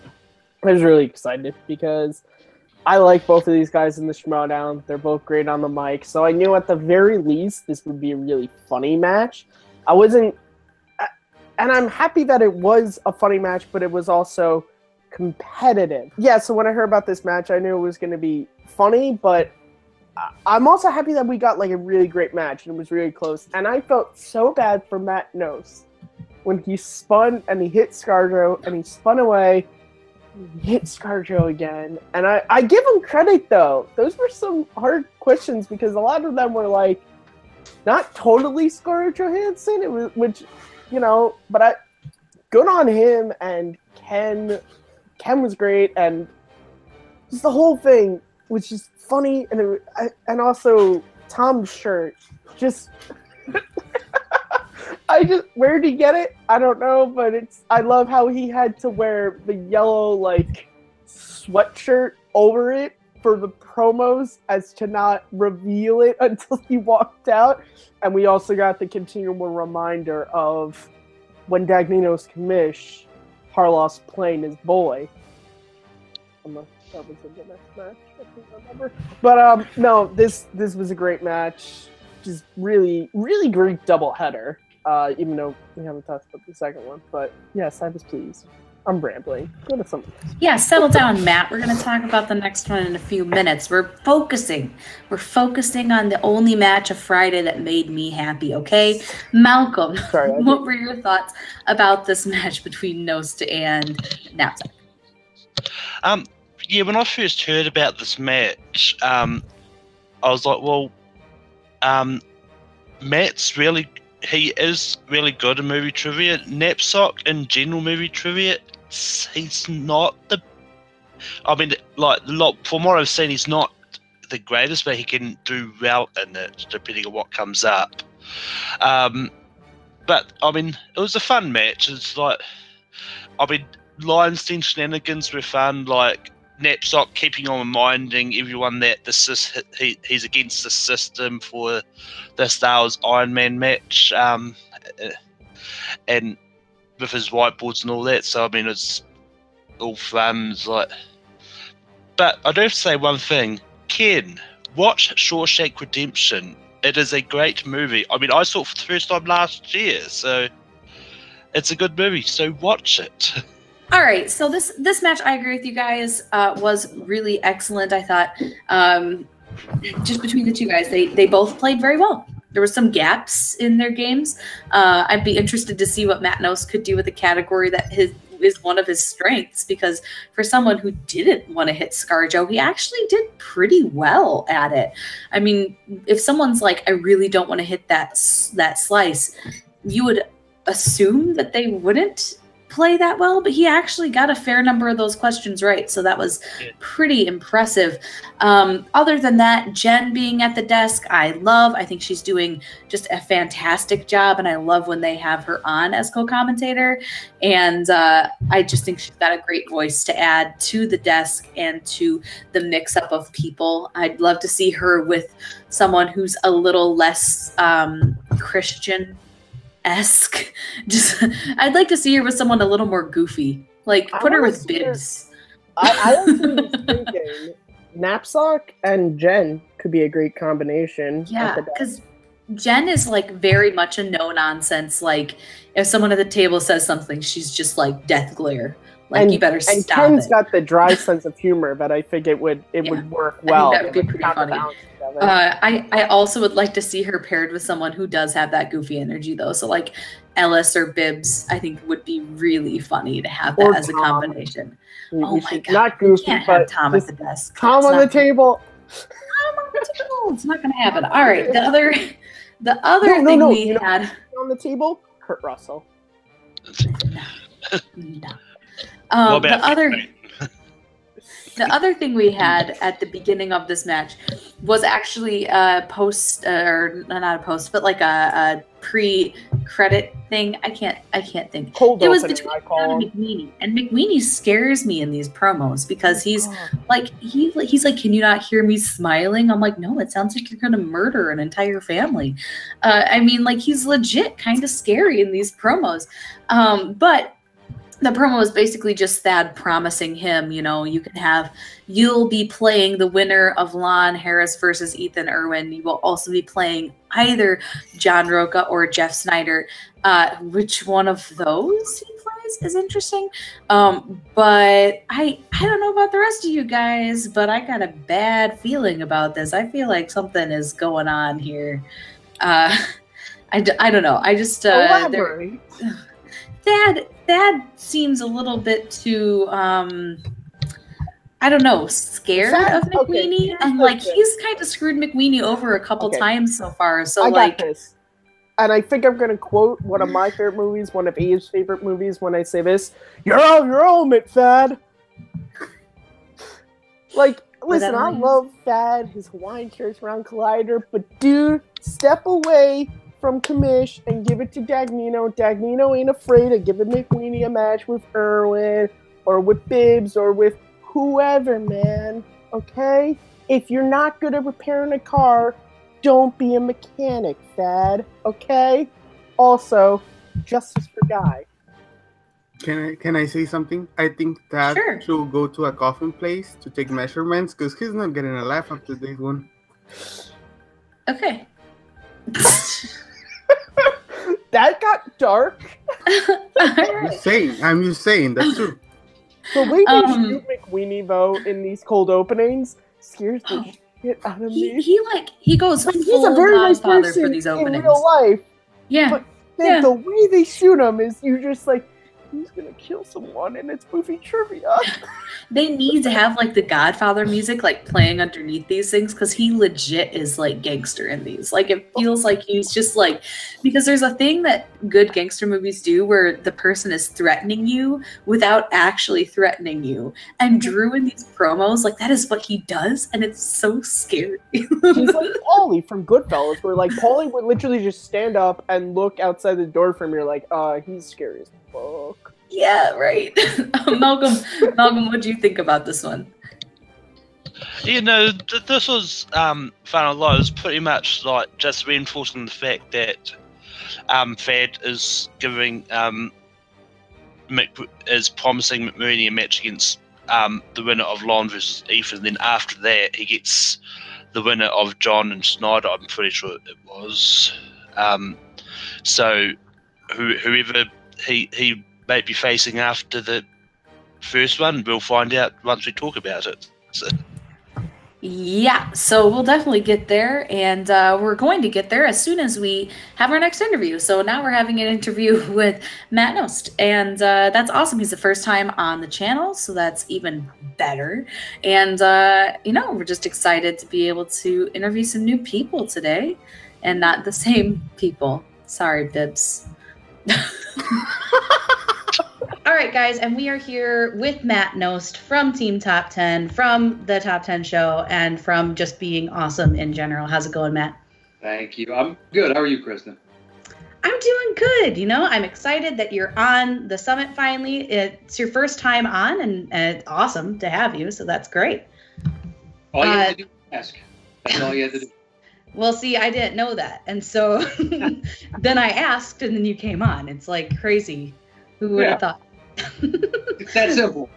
I was really excited because I like both of these guys in the Schmoedown. They're both great on the mic. So I knew at the very least this would be a really funny match. I wasn't, and I'm happy that it was a funny match, but it was also competitive. Yeah, so when I heard about this match, I knew it was going to be funny, but I'm also happy that we got like a really great match and it was really close. And I felt so bad for Matt Knost when he spun and he hit ScarJo and he spun away and he hit ScarJo again. And I give him credit though. Those were some hard questions because a lot of them were like not totally Scarlett Johansson. It was, which, you know, but good on him. And Ken was great, and just the whole thing was just funny, and also Tom's shirt, just where did he get it? I don't know, but I love how he had to wear the yellow like sweatshirt over it for the promos as to not reveal it until he walked out. And we also got the continual reminder of when Dagninos commish Harloff's playing his boy. That was in the next match, I can't remember. But no, this was a great match. Just really, really great doubleheader. Even though we haven't talked about the second one. But yes, I was pleased. I'm rambling. Go to something else. Yeah, settle down, Matt. We're going to talk about the next one in a few minutes. We're focusing on the only match of Friday that made me happy, okay? Malcolm, what were your thoughts about this match between Knost and Knapsack? Yeah, when I first heard about this match, I was like, well, Matt's really, he is really good in movie trivia. Knapsack in general movie trivia, he's not the, I mean, like, from what I've seen, he's not the greatest, but he can do well in it, depending on what comes up. But, I mean, it was a fun match. It's like, I mean, Lionstein shenanigans were fun, like, Knapsack keeping on reminding everyone that he's against the system for the Star Wars Iron Man match, and with his whiteboards and all that. So I mean, it's all fun. It's like But I do have to say one thing. Ken, watch Shawshank Redemption. It is a great movie. I mean, I saw it for the first time last year, so it's a good movie. So watch it. All right, so this match, I agree with you guys, was really excellent. I thought just between the two guys, they both played very well. There were some gaps in their games. I'd be interested to see what Matt Knost could do with a category that is one of his strengths, because for someone who didn't want to hit ScarJo, he actually did pretty well at it. I mean, if someone's like, I really don't want to hit that slice, you would assume that they wouldn't play that well, but he actually got a fair number of those questions right, so that was pretty impressive. Other than that, Jen being at the desk, I think she's doing just a fantastic job, and I love when they have her on as co-commentator, and I just think she's got a great voice to add to the desk and to the mix-up of people. I'd love to see her with someone who's a little less Christian esque. Just I'd like to see her with someone a little more goofy. Like put her with Bibs. I actually was thinking Knapsack and Jen could be a great combination. Yeah, because Jen is like very much a no nonsense. Like if someone at the table says something, she's just like death glare. Like you better stop. And Ken's got the dry sense of humor, but I think it would work well. I think that would be pretty funny. I also would like to see her paired with someone who does have that goofy energy, though. So like Ellis or Bibbs, I think would be really funny to have that as a combination. Oh my god! Not goofy, can't have Tom at the desk. Tom on the table. Tom on the table. It's not going to happen. All right. The other thing we had on the table, Kurt Russell. No. The other thing we had at the beginning of this match was actually a post, or not a post, but like a pre-credit thing. I can't think. It was between John and McWeeny, and McWeeny scares me in these promos because he's like, can you not hear me smiling? I'm like, no, it sounds like you're gonna murder an entire family. I mean, like he's legit kind of scary in these promos, but. The promo is basically just Thad promising him, you'll be playing the winner of Lon Harris versus Ethan Irwin. You will also be playing either John Rocha or Jeff Snyder. Which one of those he plays is interesting. But I don't know about the rest of you guys, but I got a bad feeling about this. I feel like something is going on here. I don't know. I just elaborate. Thad seems a little bit too, I don't know, scared of McWeeny. Okay, and like he's kind of screwed McWeeny over a couple times so far. So I got this. And I think I'm going to quote one of my favorite movies, one of Abe's favorite movies when I say this. You're out your element, Thad. Like, listen, I love Thad, his Hawaiian carries around Collider, but dude, step away from Kamish and give it to Dagnino. Dagnino ain't afraid of giving McWeeny a match with Irwin or with Bibbs or with whoever, man. Okay? If you're not good at repairing a car, don't be a mechanic, Thad. Okay? Also, justice for Guy. Can I say something? I think Thad should go to a coffin place to take measurements because he's not getting a laugh after this one. Okay. That got dark. I'm just saying, that's true. The way they shoot McWeeny, though, in these cold openings scares the shit out of me. He goes like, he's a very nice person for these openings. in real life. Yeah. But then the way they shoot him is you're just like, he's gonna kill someone, and it's movie trivia. They need to have like the Godfather music like playing underneath these things because he legit is like gangster in these. Like it feels like he's just like, because there's a thing that good gangster movies do where the person is threatening you without actually threatening you. And Drew in these promos, like that is what he does, and it's so scary. He's like Paulie from Goodfellas, where like Paulie would literally just stand up and look outside the door from you, like, he's scary as fuck. Yeah, right. Malcolm, what do you think about this one? This was fun a lot. It was pretty much like just reinforcing the fact that Thad is giving is promising McMooney a match against the winner of Lon versus Ethan. Then after that, he gets the winner of John and Snyder. I'm pretty sure it was. So whoever he may be facing after the first one, we'll find out once we talk about it. So. Yeah, so we'll definitely get there, and we're going to get there as soon as we have our next interview. So now we're having an interview with Matt Knost, and that's awesome. He's the first time on the channel, so that's even better. And, you know, we're just excited to be able to interview some new people today, and not the same people. Sorry, Bibs. All right, guys, and we are here with Matt Knost from Team Top 10, from the Top 10 show, and from just being awesome in general. How's it going, Matt? Thank you. I'm good. How are you, Kristen? I'm doing good. You know, I'm excited that you're on the summit finally. It's your first time on, and it's awesome to have you, so that's great. All you had to do was ask. That's all you had to do. Well, see, I didn't know that, and so then I asked, and then you came on. It's like crazy. Who would have thought? It's that simple.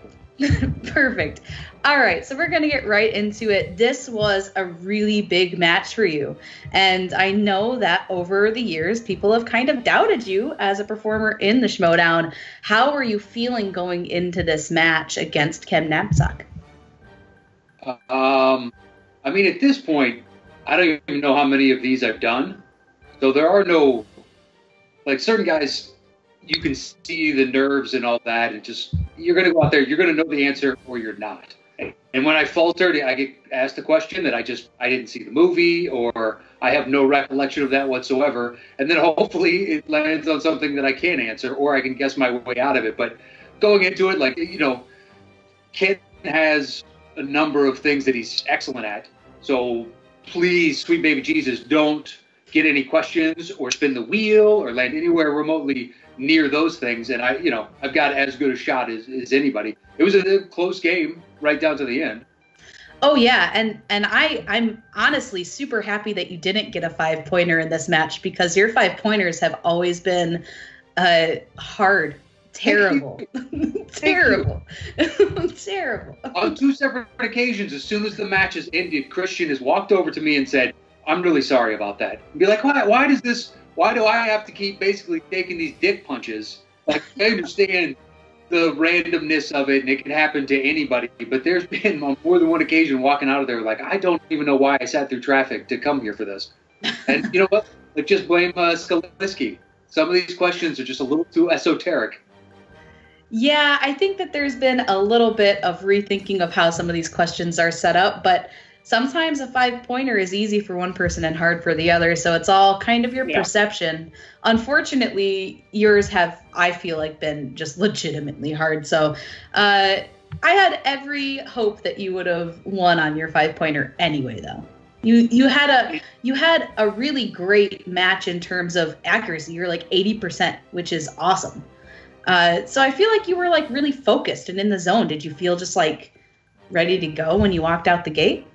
Perfect. All right, so we're going to get right into it. This was a really big match for you, and I know that over the years, people have kind of doubted you as a performer in the Schmoedown. How were you feeling going into this match against Ken Knapsack? I mean, at this point, I don't even know how many of these I've done. So there are no, like, certain guys, you can see the nerves and all that, and just, you're going to go out there, you're going to know the answer, or you're not. And when I faltered, I get asked a question that I didn't see the movie, or I have no recollection of that whatsoever, and then hopefully it lands on something that I can answer, or I can guess my way out of it. But going into it, like, you know, Ken has a number of things that he's excellent at, so please, sweet baby Jesus, don't get any questions or spin the wheel or land anywhere remotely near those things. And I've got as good a shot as anybody. It was a close game right down to the end. Oh yeah, and I'm honestly super happy that you didn't get a 5-pointer in this match, because your 5-pointers have always been hard, terrible, terrible, terrible. On 2 separate occasions, as soon as the match has ended, Christian has walked over to me and said, "I'm really sorry about that." And be like, why do I have to keep basically taking these dick punches? Like, I understand the randomness of it, and it can happen to anybody, but there's been on more than one occasion walking out of there like, I don't even know why I sat through traffic to come here for this. And you know what? Like, just blame Skaliski. Some of these questions are just a little too esoteric. Yeah, I think that there's been a little bit of rethinking of how some of these questions are set up, but sometimes a 5-pointer is easy for one person and hard for the other, so it's all kind of your perception. Unfortunately, yours have, I feel like, been just legitimately hard. So I had every hope that you would have won on your 5-pointer anyway, though. You had a really great match in terms of accuracy. You're like 80%, which is awesome. So I feel like you were like really focused and in the zone. Did you feel just like ready to go when you walked out the gate?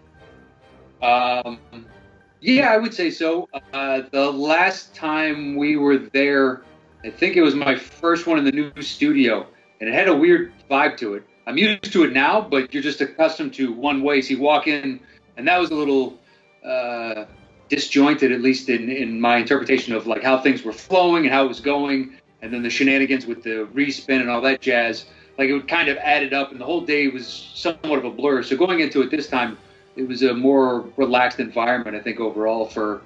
Yeah, I would say so. The last time we were there, I think it was my first one in the new studio, and it had a weird vibe to it. I'm used to it now, but you're just accustomed to one way. So you walk in, and that was a little disjointed, at least in my interpretation of like how things were flowing and how it was going, and then the shenanigans with the respin and all that jazz. Like, it would kind of added up, and the whole day was somewhat of a blur. So going into it this time, it was a more relaxed environment, I think, overall for,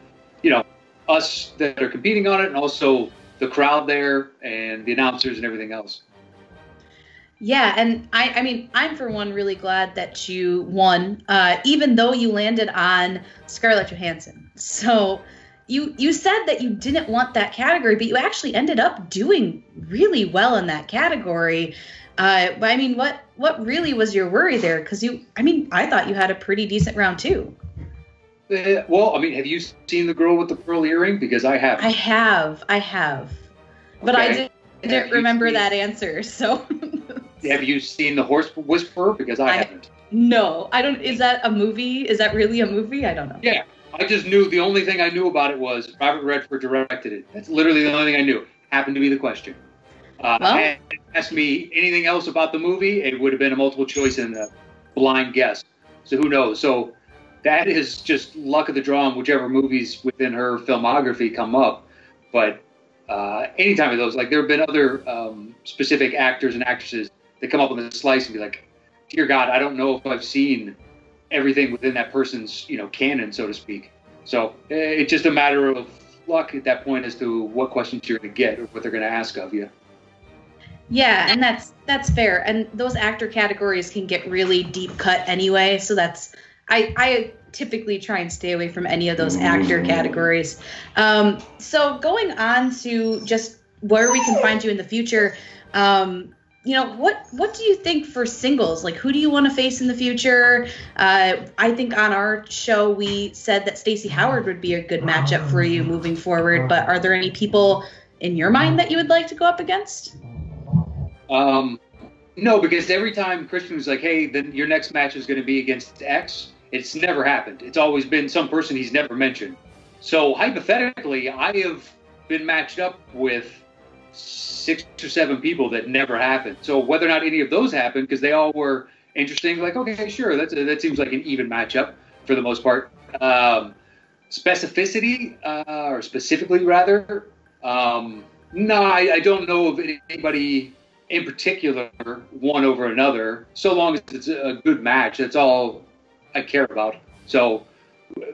us that are competing on it, and also the crowd there and the announcers and everything else. Yeah, and I mean, I'm for one really glad that you won, even though you landed on Scarlett Johansson. So you said that you didn't want that category, but you actually ended up doing really well in that category. But I mean, what really was your worry there? Because I thought you had a pretty decent round too. Well, I mean, have you seen the girl with the pearl earring? Because I haven't. I have. But okay. I didn't remember that answer, so. Have you seen The Horse Whisperer? Because I haven't. No, I don't. Is that a movie? Is that really a movie? I don't know. Yeah, I just knew, the only thing I knew about it was Robert Redford directed it. That's literally the only thing I knew. Happened to be the question. And asked me anything else about the movie, it would have been a multiple choice and a blind guess. So who knows? So that is just luck of the draw on whichever movies within her filmography come up. But any time of those, like there have been other specific actors and actresses that come up with a slice and be like, dear God, I don't know if I've seen everything within that person's, canon, so to speak. So it's just a matter of luck at that point as to what questions you're going to get or what they're going to ask of you. Yeah, and that's fair. And those actor categories can get really deep cut anyway. So I typically try and stay away from any of those actor categories. So going on to just where we can find you in the future, what do you think for singles? Like, who do you want to face in the future? I think on our show we said that Stacey Howard would be a good matchup for you moving forward. But are there any people in your mind that you would like to go up against? No, because every time KRISTEN was like, hey, then your next match is going to be against X, it's never happened. It's always been some person he's never mentioned. So hypothetically, I have been matched up with 6 or 7 people that never happened. So whether or not any of those happened, because they all were interesting, like, okay, sure, that seems like an even matchup for the most part. Specificity, or specifically rather, no, I don't know of anybody in particular one over another, so long as it's a good match. That's all I care about. So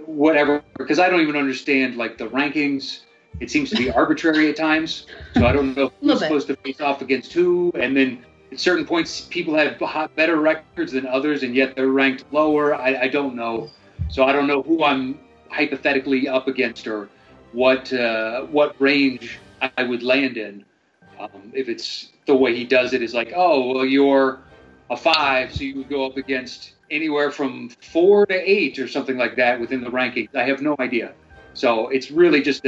whatever, because I don't even understand like the rankings. It seems to be arbitrary at times, so I don't know who's supposed to face off against who, and then at certain points people have better records than others and yet they're ranked lower. I don't know, so I don't know who I'm hypothetically up against or what range I would land in. If it's the way he does it is like, oh, well, you're a 5, so you would go up against anywhere from 4 to 8 or something like that within the rankings. I have no idea. So it's really just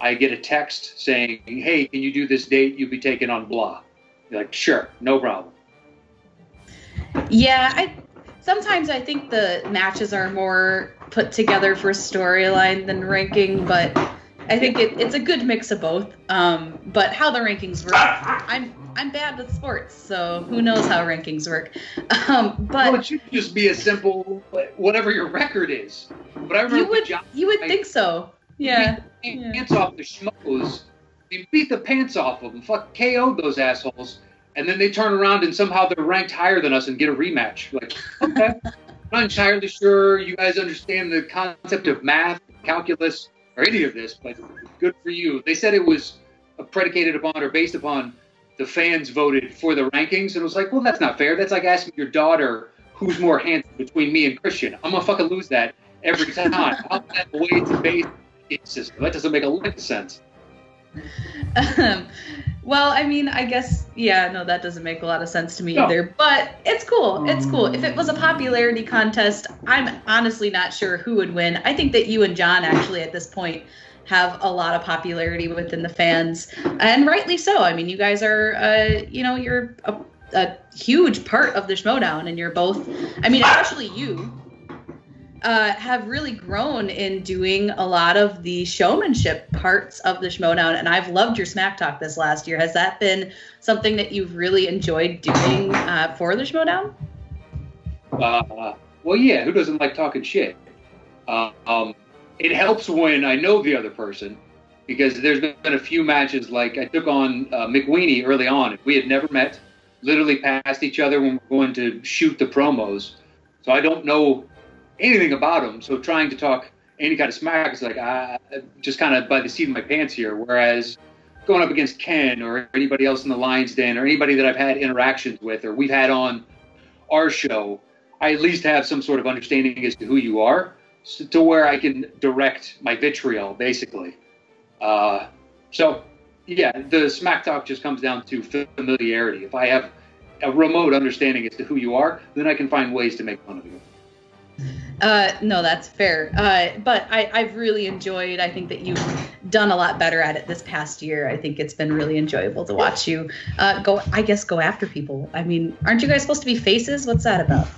I get a text saying, hey, can you do this date? You'll be taken on blah. You're like, sure, no problem. Yeah, sometimes I think the matches are more put together for storyline than ranking, but I think it's a good mix of both. But how the rankings work, I'm bad with sports, so who knows how rankings work. But well, it should just be a simple whatever your record is. But I remember you would think so. Yeah. Pants off the schmoes. They beat the pants off of them. Fuck, KO'd those assholes. And then they turn around and somehow they're ranked higher than us and get a rematch. Like, okay. I'm not entirely sure you guys understand the concept of math, calculus, or any of this, but good for you. They said it was predicated upon or based upon the fans voted for the rankings. And it was like, well, that's not fair. That's like asking your daughter who's more handsome between me and KRISTEN. I'm going to fucking lose that every time. How that the way it's based system. That doesn't make a lick of sense. Well, I mean, I guess, yeah, no, that doesn't make a lot of sense to me either. But it's cool. It's cool. If it was a popularity contest, I'm honestly not sure who would win. I think that you and John actually at this point have a lot of popularity within the fans, and rightly so. I mean, you guys are, you're a huge part of the Schmoedown, and you're both, I mean, especially you. Have really grown in doing a lot of the showmanship parts of the Schmoedown, and I've loved your smack talk this last year. Has that been something that you've really enjoyed doing for the Schmoedown? Well, yeah, who doesn't like talking shit? It helps when I know the other person, because there's been a few matches, like I took on McWeenie early on. We had never met, literally passed each other when we were going to shoot the promos, so I don't know anything about him, so trying to talk any kind of smack is like just kind of by the seat of my pants here. Whereas going up against Ken or anybody else in the Lion's Den or anybody that I've had interactions with or we've had on our show, I at least have some sort of understanding as to who you are, so to where I can direct my vitriol, basically. So yeah, the smack talk just comes down to familiarity. If I have a remote understanding as to who you are, then I can find ways to make fun of you. No, that's fair. But I've really enjoyed, I think that you've done a lot better at it this past year. I think it's been really enjoyable to watch you go after people. I mean, aren't you guys supposed to be faces? What's that about?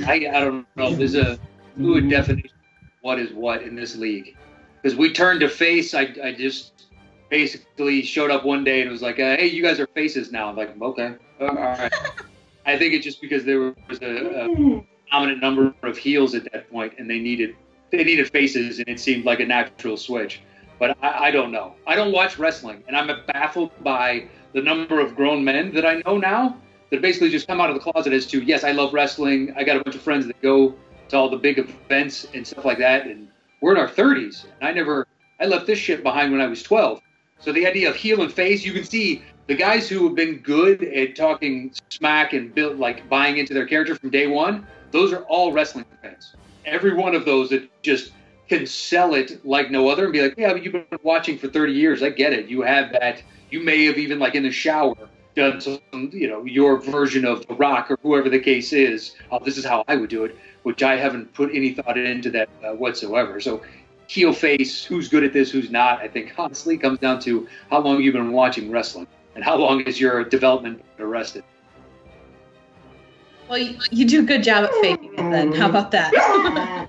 I don't know. There's a fluid definition of what is what in this league. Because we turn to face, I just basically showed up one day and was like, "Hey, you guys are faces now." I'm like, "Okay, all right." I think it's just because there was a dominant number of heels at that point, and they needed faces, and it seemed like a natural switch. But I don't know. I don't watch wrestling, and I'm baffled by the number of grown men that I know now that basically just come out of the closet as to, yes, I love wrestling. I got a bunch of friends that go to all the big events and stuff like that, and we're in our 30s. And I left this shit behind when I was 12. So the idea of heel and face, you can see the guys who have been good at talking smack and buying into their character from day one, those are all wrestling fans. Every one of those that just can sell it like no other and be like, yeah, but you've been watching for 30 years. I get it. You have that. You may have even, like, in the shower done some, your version of The Rock or whoever the case is. Oh, this is how I would do it, which I haven't put any thought into that whatsoever. So heel face, who's good at this, who's not, I think honestly comes down to how long you've been watching wrestling and how long is your development arrested. Well, you do a good job at faking it then. How about that?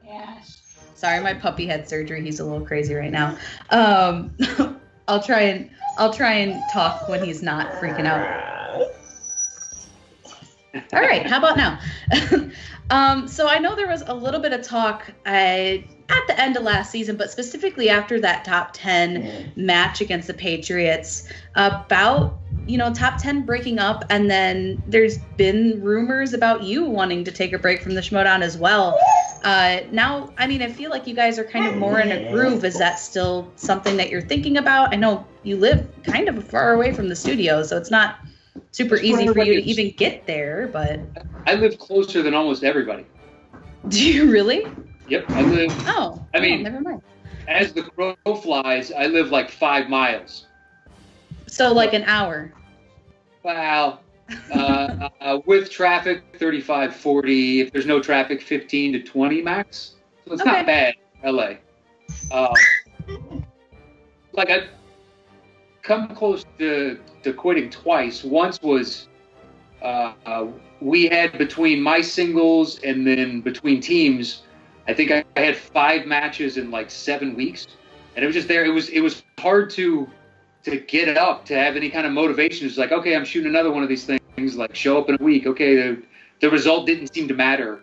Yes. Sorry, my puppy had surgery. He's a little crazy right now. I'll try and talk when he's not freaking out. All right, how about now? So I know there was a little bit of talk at the end of last season, but specifically after that top 10 match against the Patriots about, top 10 breaking up, and then there's been rumors about you wanting to take a break from the Schmoedown as well. Now, I mean, I feel like you guys are kind of more in a groove. Is that still something that you're thinking about? I know you live kind of far away from the studio, so it's not super easy for you to even get there, but... I live closer than almost everybody. Do you really? Yep, I live... Oh, I mean, never mind. As the crow flies, I live like 5 miles. So like an hour? Wow. With traffic, 35, 40. If there's no traffic, 15 to 20 max. So it's not bad, LA. I've come close to quitting twice. Once was we had between my singles and then between teams, I think I had 5 matches in like 7 weeks. And it was just there. It was hard to get up, to have any kind of motivation. It's like, okay, I'm shooting another one of these things, like show up in a week. Okay, the result didn't seem to matter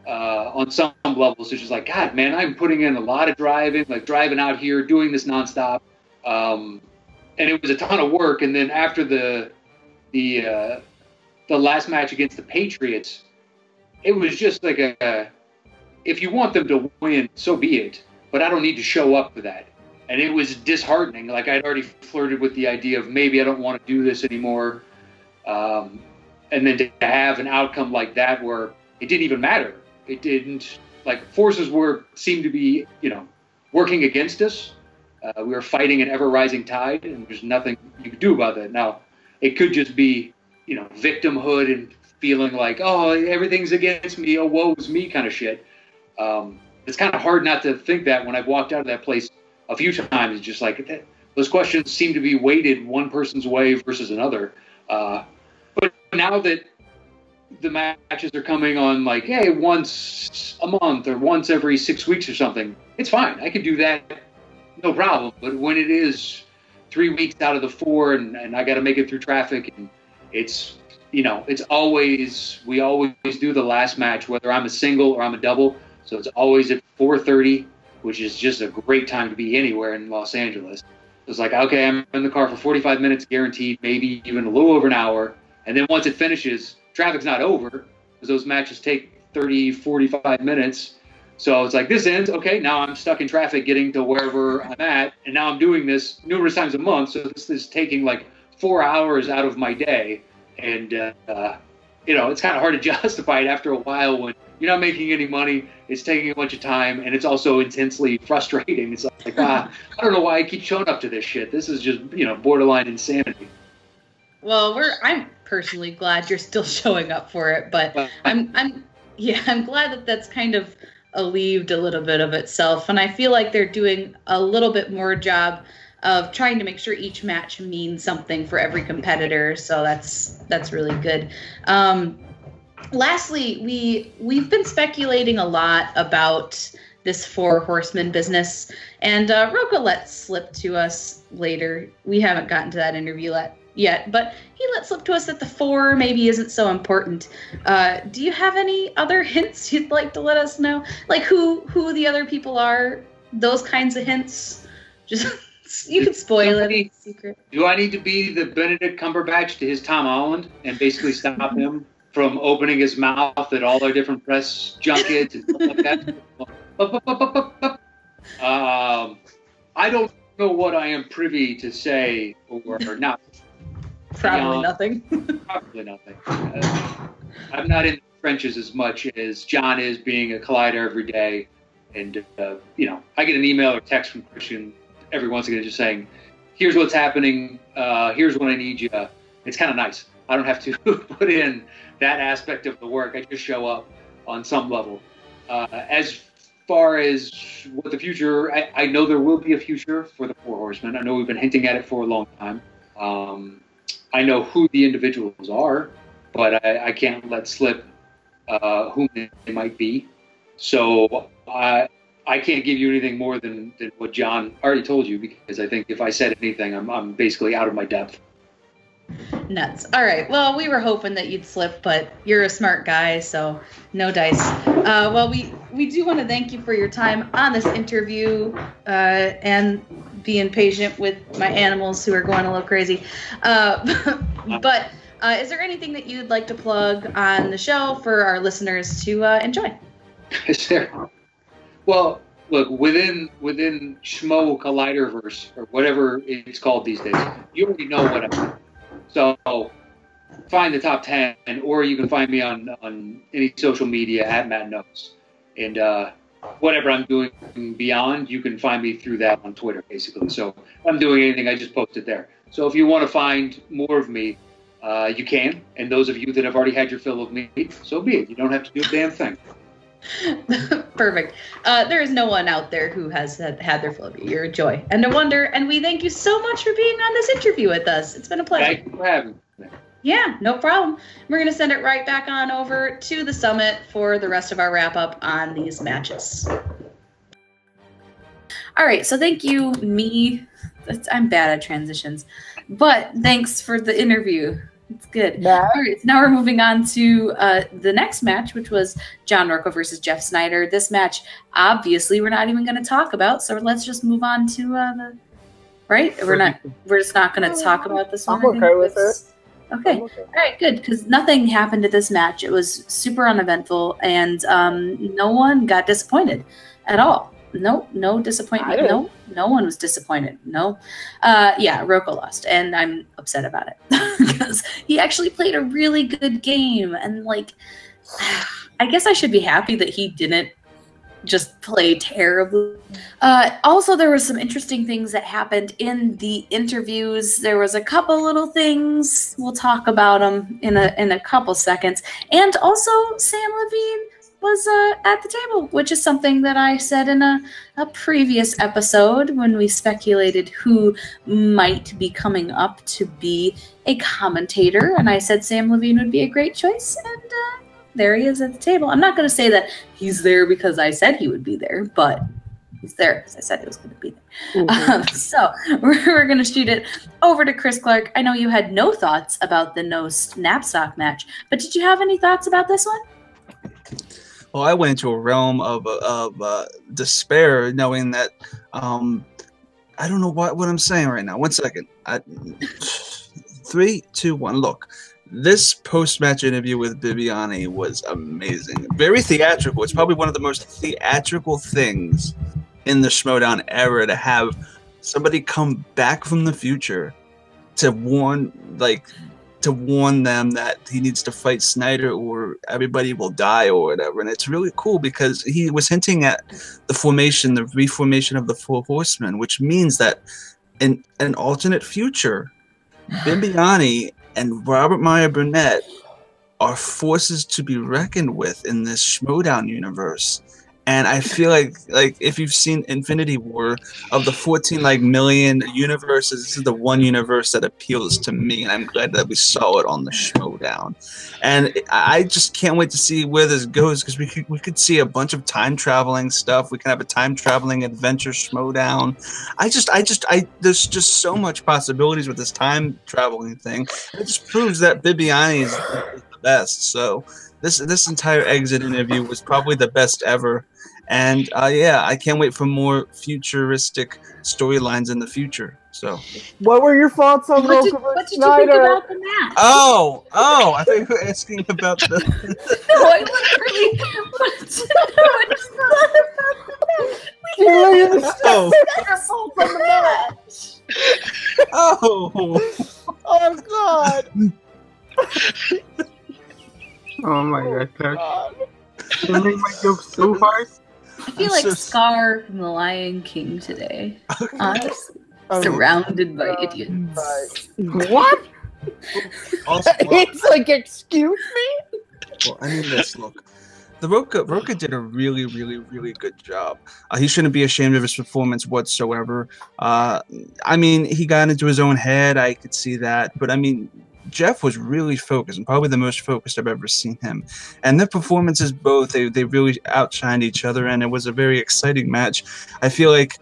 on some levels. It's just like, God, man, I'm putting in a lot of driving out here, doing this nonstop. And it was a ton of work. And then after the last match against the Patriots, it was just like if you want them to win, so be it. But I don't need to show up for that. And it was disheartening. Like, I'd already flirted with the idea of maybe I don't want to do this anymore. And then to have an outcome like that where it didn't even matter. It didn't, like, forces seemed to be, working against us. We were fighting an ever-rising tide, and there's nothing you could do about that. Now, it could just be, victimhood and feeling like, oh, everything's against me, oh, woe is me kind of shit. It's kind of hard not to think that when I've walked out of that place a few times. It's just like, those questions seem to be weighted one person's way versus another. But now that the matches are coming on, like, hey, once a month or once every 6 weeks or something, it's fine. I can do that, no problem. But when it is 3 weeks out of the 4 and I got to make it through traffic, and it's, it's always, we always do the last match, whether I'm a single or I'm a double. So it's always at 4:30, which is just a great time to be anywhere in Los Angeles. It's like, okay, I'm in the car for 45 minutes guaranteed, maybe even a little over an hour. And then once it finishes, traffic's not over, because those matches take 30, 45 minutes. So it's like, this ends, okay, now I'm stuck in traffic getting to wherever I'm at, and now I'm doing this numerous times a month, so this is taking like 4 hours out of my day. And, it's kind of hard to justify it after a while when you're not making any money, it's taking a bunch of time, and it's also intensely frustrating. It's like, I don't know why I keep showing up to this shit. This is just, borderline insanity. Well, I'm personally glad you're still showing up for it, but I'm glad that that's kind of alleviated a little bit of itself, and I feel like they're doing a little bit more job of trying to make sure each match means something for every competitor. So that's really good. Lastly, we've been speculating a lot about this Four Horsemen business. And Rocha let slip to us later. We haven't gotten to that interview yet, but he let slip to us that the four maybe isn't so important. Do you have any other hints you'd like to let us know? Like who the other people are? Those kinds of hints? Just you can spoil it. Secret. Do I need to be the Benedict Cumberbatch to his Tom Holland and basically stop him from opening his mouth at all our different press junkets and stuff like that? I don't know what I am privy to say or not. Probably nothing. Probably nothing. I'm not in the trenches as much as John is, being a collider every day. And, I get an email or text from Christian every once in a while just saying, here's what's happening. Here's when I need you. It's kind of nice. I don't have to put in that aspect of the work. I just show up on some level. As far as what the future, I know there will be a future for the Four Horsemen. I know we've been hinting at it for a long time. I know who the individuals are, but I can't let slip whom they might be. So I can't give you anything more than what John already told you, because I think if I said anything, I'm basically out of my depth. Nuts. All right. Well, we were hoping that you'd slip, but you're a smart guy, so no dice. Well, we do want to thank you for your time on this interview and being patient with my animals who are going a little crazy. But is there anything that you'd like to plug on the show for our listeners to enjoy? Is there? Well, look, within Schmo Colliderverse, or whatever it's called these days, you already know what I'm doing. So find the top 10, or you can find me on any social media at Matt Knows. And whatever I'm doing beyond, you can find me through that on Twitter, basically. So if I'm doing anything, I just post it there. So if you want to find more of me, you can. And those of you that have already had your fill of me, so be it. You don't have to do a damn thing. Perfect. There is no one out there who has had their fill of you. You're a joy and a wonder, and we thank you so much for being on this interview with us. It's been a pleasure. Thank you for having me. Yeah, no problem. We're going to send it right back on over to the summit for the rest of our wrap-up on these matches. All right, so thank you, me. I'm bad at transitions, but thanks for the interview. It's good. Yeah. All right, so now we're moving on to the next match, which was John Rocha versus Jeff Snyder. This match, obviously, we're not even going to talk about, so let's just move on to the. Right? We're just not going to talk about this one. I'm okay with it. Okay. All right, good, because nothing happened at this match. It was super uneventful, and no one got disappointed at all. No disappointment. No one was disappointed. No. Yeah, Rocha lost, and I'm upset about it because he actually played a really good game, and I guess I should be happy that he didn't just play terribly. Also, there was some interesting things that happened in the interviews. There was a couple little things. We'll talk about them in a couple seconds, and also Sam Levine was at the table, which is something that I said in a previous episode when we speculated who might be coming up to be a commentator, and I said Sam Levine would be a great choice, and there he is at the table. I'm not going to say that he's there because I said he would be there, but he's there because I said he was going to be there. Mm-hmm. So we're going to shoot it over to Chris Clark. I know you had no thoughts about the no knapsack match, but did you have any thoughts about this one? Well, I went into a realm of despair, knowing that I don't know what I'm saying right now. 1 second. 3, 2, 1. Look, this post-match interview with Bibiani was amazing. Very theatrical. It's probably one of the most theatrical things in the Schmoedown era to have somebody come back from the future to warn them that he needs to fight Snyder or everybody will die or whatever. And it's really cool because he was hinting at the reformation of the Four Horsemen, which means that in an alternate future, Bibiani and Robert Meyer Burnett are forces to be reckoned with in this Schmoedown universe. And I feel like if you've seen Infinity War, of the 14 million universes, this is the one universe that appeals to me, and I'm glad that we saw it on the Schmoedown. And I just can't wait to see where this goes, because we could see a bunch of time traveling stuff. We can have a time traveling adventure Schmoedown. There's just so much possibilities with this time traveling thing. It just proves that Bibiani is the best. So this entire exit interview was probably the best ever. And yeah, I can't wait for more futuristic storylines in the future. So, what were your thoughts on Rocha versus What did Snyder? you think about the match? Oh! I thought you were asking about the. No, I literally wanted to know what you thought about the match. Oh God! Oh my God, Clark. You make my joke so hard. I feel like Scar from The Lion King today. Honestly. Surrounded by idiots. What? It's like, excuse me? Well, I mean this, look. The Rocha did a really, really, really good job. He shouldn't be ashamed of his performance whatsoever. I mean, he got into his own head. I could see that. But, I mean, Jeff was really focused, and probably the most focused I've ever seen him. And their performances both, they really outshined each other, and it was a very exciting match. I feel like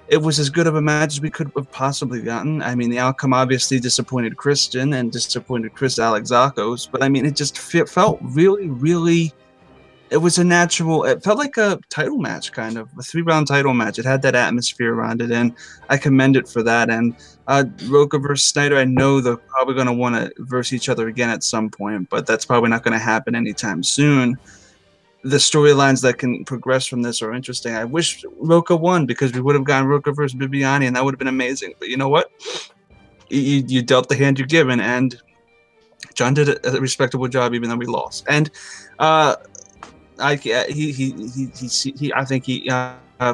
it was as good of a match as we could have possibly gotten. I mean, the outcome obviously disappointed KRISTEN and disappointed Chris Alexakos, but I mean, it just felt really, really, it was a natural, it felt like a title match, kind of, a 3-round title match. It had that atmosphere around it, and I commend it for that. And Rocha versus Snyder, I know they're probably going to want to verse each other again at some point, but that's probably not going to happen anytime soon. The storylines that can progress from this are interesting. I wish Rocha won, because we would have gotten Rocha versus Bibiani, and that would have been amazing. But you know what? You dealt the hand you're given, and John did a respectable job, even though we lost. And I think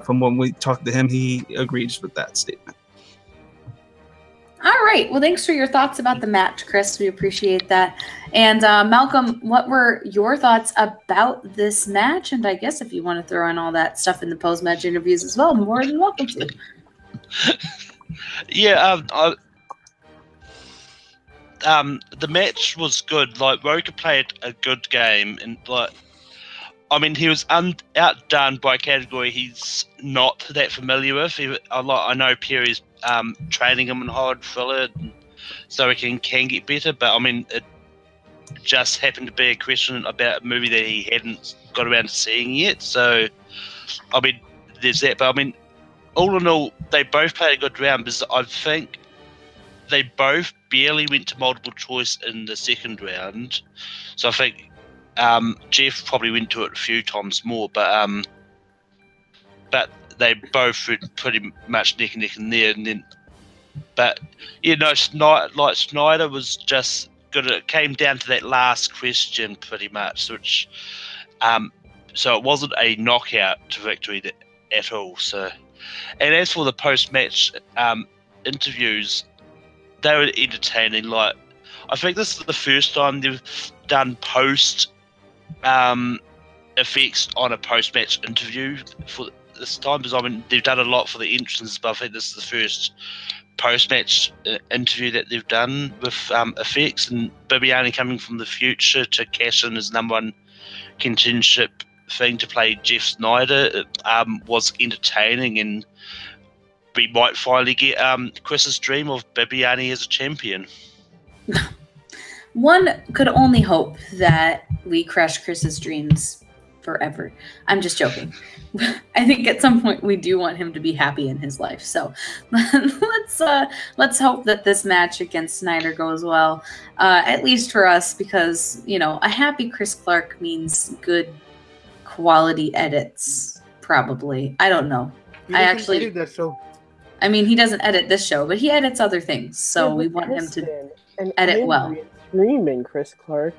from when we talked to him, he agrees with that statement. All right. Well, thanks for your thoughts about the match, Chris. We appreciate that. And Malcolm, what were your thoughts about this match? And I guess if you want to throw in all that stuff in the post-match interviews as well, more than welcome to. Yeah, the match was good. Like, Rocha played a good game, and I mean, he was outdone by a category he's not that familiar with. I know Perry's training him in hard filler, so he can get better. But I mean, it just happened to be a question about a movie that he hadn't got around to seeing yet. So, I mean, there's that. But I mean, all in all, they both played a good round, because I think they both barely went to multiple choice in the second round. So I think Jeff probably went to it a few times more, but they both were pretty much neck and neck in there. And then, but you know, Snyder was just good. It came down to that last question pretty much, which so it wasn't a knockout to victory at all. So, and as for the post-match interviews, they were entertaining. Like, I think this is the first time they've done post effects on a post-match interview for this time, because I mean, they've done a lot for the entrances, but I think this is the first post-match interview that they've done with effects. And Bibiani coming from the future to cash in his #1 contendership thing to play Jeff Snyder was entertaining, and we might finally get Chris's dream of Bibiani as a champion. One could only hope that we crush Chris's dreams forever. I'm just joking. I think at some point we do want him to be happy in his life. So let's hope that this match against Snyder goes well, at least for us, because you know, a happy Chris Clark means good quality edits. Probably, I don't know. I actually edit that show. I mean, he doesn't edit this show, but he edits other things. So we want him to edit well. Screaming, Chris Clark.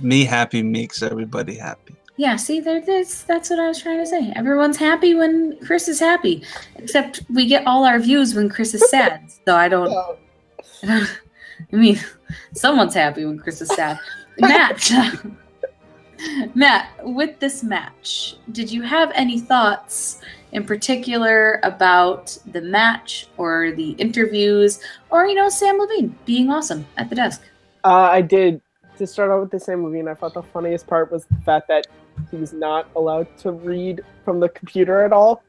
Me happy makes everybody happy. Yeah, see, that's what I was trying to say. Everyone's happy when Chris is happy, except we get all our views when Chris is sad. So I mean, someone's happy when Chris is sad. Matt, Matt, with this match, did you have any thoughts in particular about the match or the interviews or, Sam Levine being awesome at the desk? I did. To start out with the Sam Levine, I thought the funniest part was the fact that he was not allowed to read from the computer at all,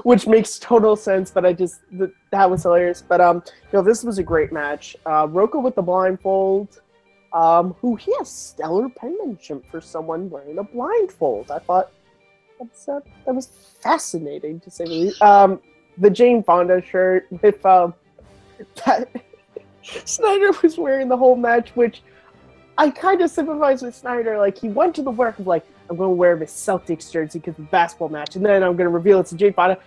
which makes total sense, but that was hilarious. But, this was a great match. Rocha with the blindfold, who he has stellar penmanship for someone wearing a blindfold. I thought that was fascinating, to say the least. The Jane Fonda shirt with that Snyder was wearing the whole match, which I kind of sympathize with Snyder. Like, he went to the work of, like, I'm going to wear this Celtics jersey because of the basketball match, and then I'm going to reveal it's a Jane Fonda.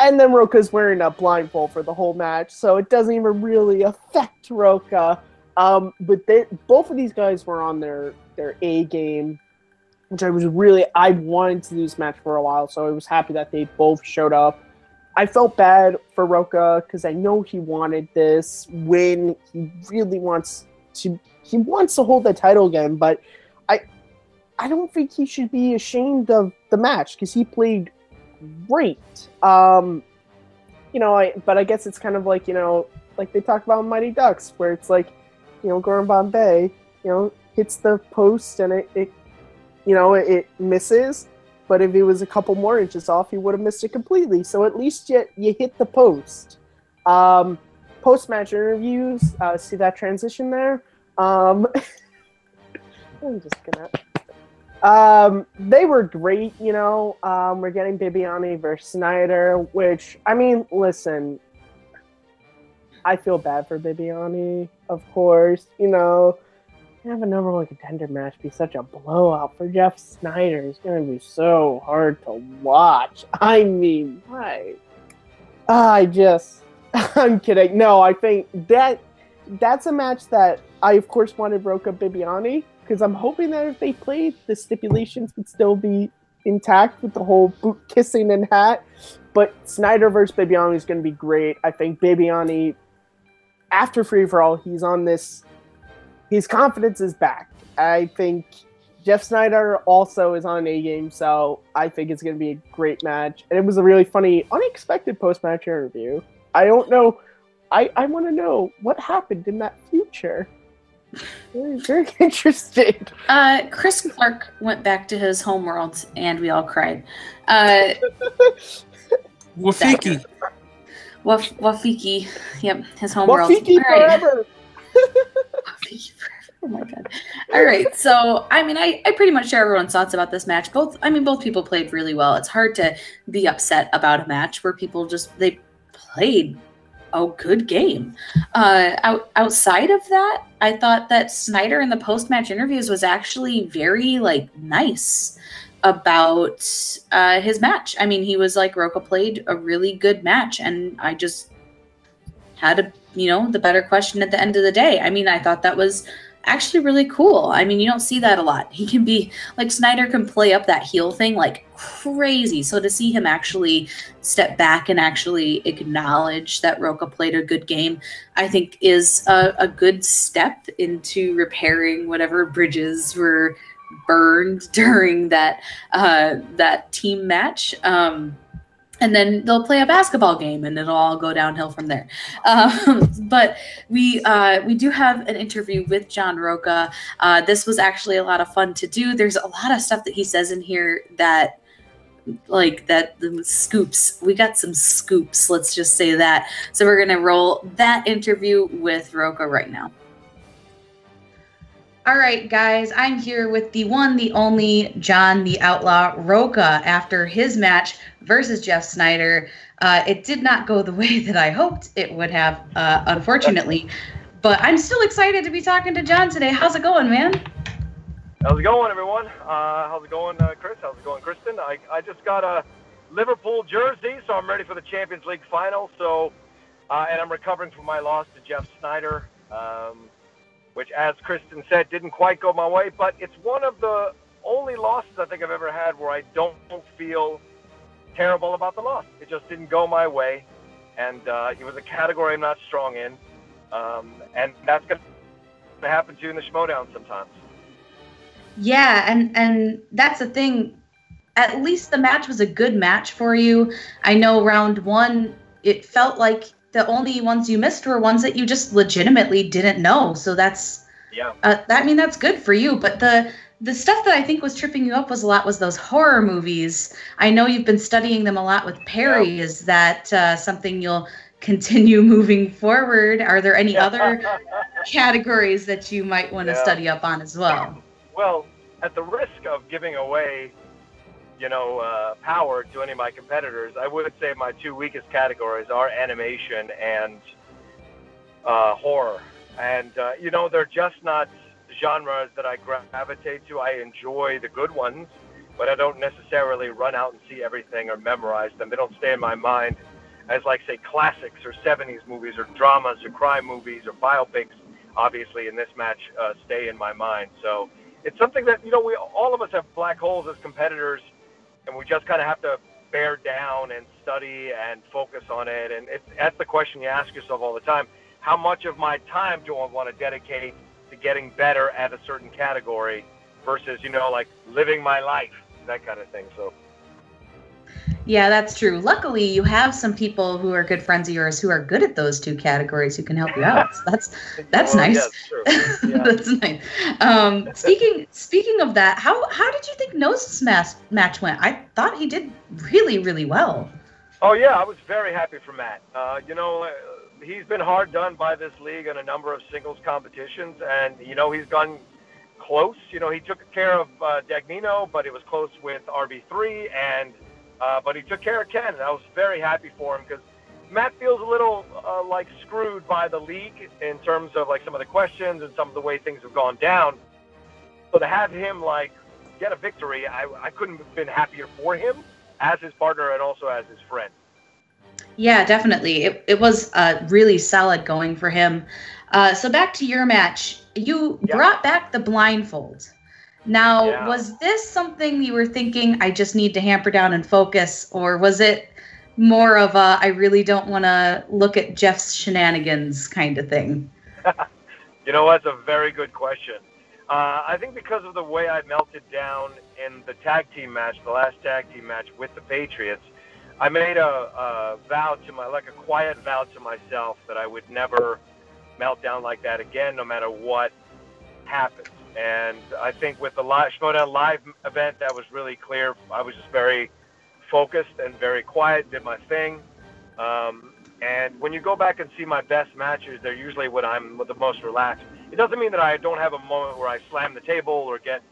And then Rocha's wearing a blindfold for the whole match, so it doesn't even really affect Rocha. But both of these guys were on their A game, which I wanted to do this match for a while, so I was happy that they both showed up. I felt bad for Rocha because I know he wanted this win. He really wants to hold the title again, but I don't think he should be ashamed of the match because he played great. But I guess it's kind of like, like they talk about Mighty Ducks, where it's like, Gordon Bombay, hits the post and it misses. But if it was a couple more inches off, he would have missed it completely. So at least you hit the post. Post-match interviews, see that transition there? I'm just gonna... they were great, we're getting Bibiani versus Snyder, which, listen, I feel bad for Bibiani, of course, have a number one contender match be such a blowout for Jeff Snyder. It's going to be so hard to watch. I'm kidding. No, I think that's a match that I, of course, wanted Rocha Bibiani, because I'm hoping that if they played, the stipulations would still be intact with the whole boot kissing and hat. But Snyder versus Bibiani is going to be great. I think Bibiani, after Free For All, he's on this. His confidence is back. I think Jeff Snyder also is on an A game, so I think it's going to be a great match. And it was a really funny, unexpected post-match interview. I don't know. I want to know what happened in that future. Very, very interested. Chris Clark went back to his homeworld, and we all cried. Wafiki. Wafiki. Yep, his homeworld. Wafiki forever. Oh my god. All right. So, I pretty much share everyone's thoughts about this match. Both people played really well. It's hard to be upset about a match where people they played a good game. Outside of that, I thought that Snyder in the post-match interviews was actually very nice about his match. He was like, Rocha played a really good match, and I just had the better question at the end of the day. I thought that was actually really cool. You don't see that a lot. He can be Snyder can play up that heel thing like crazy. So to see him actually step back and actually acknowledge that Rocha played a good game, I think is a good step into repairing whatever bridges were burned during that team match. And then they'll play a basketball game, and it'll all go downhill from there. But we do have an interview with John Rocha. This was actually a lot of fun to do. There's a lot of stuff that he says in here that, the scoops. We got some scoops, let's just say that. So we're going to roll that interview with Rocha right now. All right, guys, I'm here with the one, the only John the Outlaw Rocha after his match versus Jeff Snyder. It did not go the way that I hoped it would have, unfortunately, but I'm still excited to be talking to John today. How's it going, man? How's it going, everyone? How's it going, Chris? How's it going, Kristen? I just got a Liverpool jersey, so I'm ready for the Champions League final. So, and I'm recovering from my loss to Jeff Snyder. Which, as Kristen said, didn't quite go my way, but it's one of the only losses I think I've ever had where I don't feel terrible about the loss. It just didn't go my way, and it was a category I'm not strong in, and that's going to happen to you in the Schmoedown sometimes. Yeah, and that's the thing. At least the match was a good match for you. I know round one, it felt like the only ones you missed were ones that you just legitimately didn't know. So that's that's good for you. But the stuff that I think was tripping you up was those horror movies. I know you've been studying them a lot with Perry. Yeah. Is that something you'll continue moving forward? Are there any other categories that you might want to study up on as well? Well, at the risk of giving away, power to any of my competitors, I would say my two weakest categories are animation and horror. And, they're just not genres that I gravitate to. I enjoy the good ones, but I don't necessarily run out and see everything or memorize them. They don't stay in my mind as, say, classics or 70s movies or dramas or crime movies or biopics, obviously, in this match, stay in my mind. So it's something that, all of us have black holes as competitors, and we just kind of have to bear down and study and focus on it. And that's the question you ask yourself all the time. How much of my time do I want to dedicate to getting better at a certain category versus, living my life, that kind of thing. So. Yeah, that's true. Luckily, you have some people who are good friends of yours who are good at those two categories who can help you out. So that's nice. Yes, true. Yeah. That's nice. Speaking of that, how did you think Knost's match went? I thought he did really, really well. Oh yeah, I was very happy for Matt. He's been hard done by this league in a number of singles competitions, and he's gone close. He took care of Dagnino, but it was close with RB3 and. But he took care of Ken, and I was very happy for him because Matt feels a little screwed by the league in terms of some of the questions and some of the way things have gone down. So to have him get a victory, I couldn't have been happier for him as his partner and also as his friend. Yeah, definitely. It was really solid going for him. So back to your match, you brought back the blindfold. Now, was this something you were thinking, I just need to hamper down and focus, or was it more of a, I really don't want to look at Jeff's shenanigans kind of thing? That's a very good question. I think because of the way I melted down in the tag team match, the last tag team match with the Patriots, I made a vow to a quiet vow to myself that I would never melt down like that again, no matter what happens. And I think with the Schmoedown Live event, that was really clear. I was just very focused and very quiet, did my thing. And when you go back and see my best matches, they're usually when I'm the most relaxed. It doesn't mean that I don't have a moment where I slam the table or get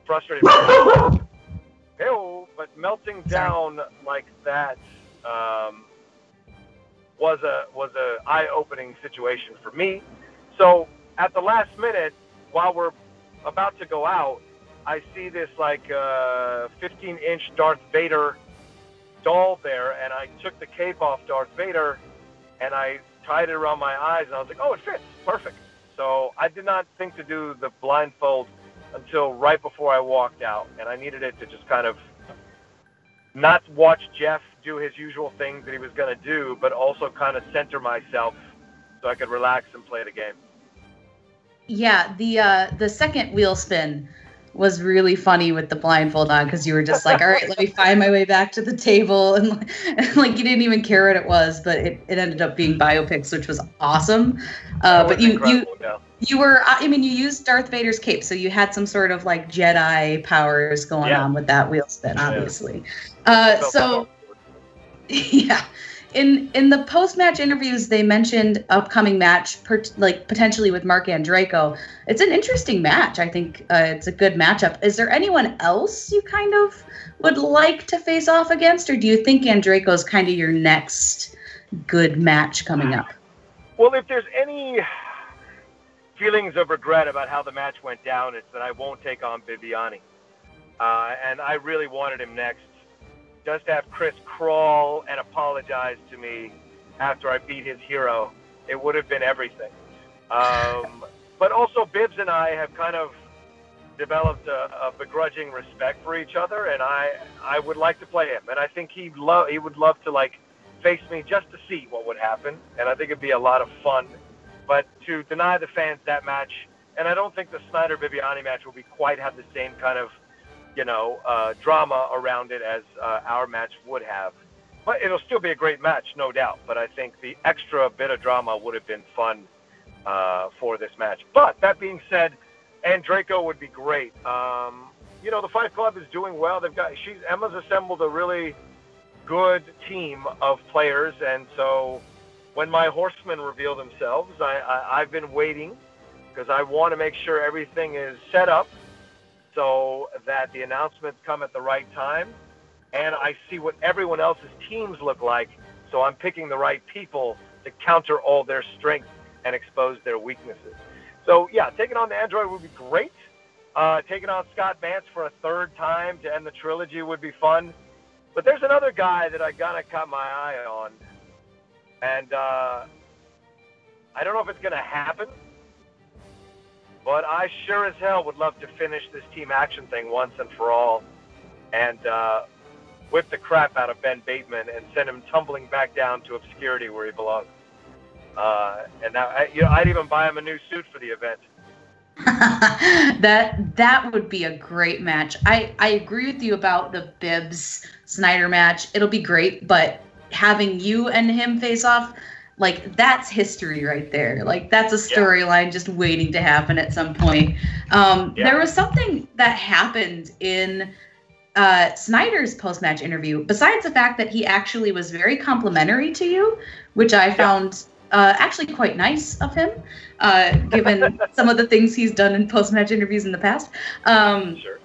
frustrated. But melting down like that was a eye-opening situation for me. So at the last minute, while we're about to go out, I see this 15-inch Darth Vader doll there, and I took the cape off Darth Vader and I tied it around my eyes, and I was like, oh, it fits perfect. So I did not think to do the blindfold until right before I walked out, and I needed it to just kind of not watch Jeff do his usual things that he was going to do, but also kind of center myself so I could relax and play the game. Yeah, the second wheel spin was really funny with the blindfold on, because you were just like, all right, let me find my way back to the table, and you didn't even care what it was, but it ended up being biopics, which was awesome. But you were, you used Darth Vader's cape, so you had some sort of Jedi powers going on with that wheel spin, obviously. Yeah. In the post-match interviews, they mentioned upcoming match, potentially with Mark Andreyko. It's an interesting match. I think it's a good matchup. Is there anyone else you kind of would like to face off against, or do you think Andreyko is kind of your next good match coming up? Well, if there's any feelings of regret about how the match went down, it's that I won't take on Bibiani. And I really wanted him next. Just to have Chris crawl and apologize to me after I beat his hero, it would have been everything. But also, Bibbs and I have kind of developed a begrudging respect for each other, and I would like to play him. And I think he would love to face me just to see what would happen, and I think it'd be a lot of fun. But to deny the fans that match and I don't think the Snyder-Bibiani match will be quite have the same kind of, drama around it as our match would have. But it'll still be a great match, no doubt. But I think the extra bit of drama would have been fun for this match. But that being said, Andreyko would be great. The Fight Club is doing well. Emma's assembled a really good team of players, and so when my horsemen reveal themselves, I've been waiting because I want to make sure everything is set up so that the announcements come at the right time, and I see what everyone else's teams look like, so I'm picking the right people to counter all their strengths and expose their weaknesses. So, yeah, taking on the Android would be great. Taking on Scott Vance for a third time to end the trilogy would be fun. But there's another guy that I kind of caught my eye on, and I don't know if it's going to happen, but I sure as hell would love to finish this team action thing once and for all and whip the crap out of Ben Bateman and send him tumbling back down to obscurity where he belongs. And now, I'd even buy him a new suit for the event. That would be a great match. I agree with you about the Bibbs Snyder match. It'll be great, but having you and him face off, like, that's history right there. Like, that's a storyline just waiting to happen at some point. There was something that happened in Snyder's post-match interview, besides the fact that he actually was very complimentary to you, which I found actually quite nice of him, given some of the things he's done in post-match interviews in the past. Sure.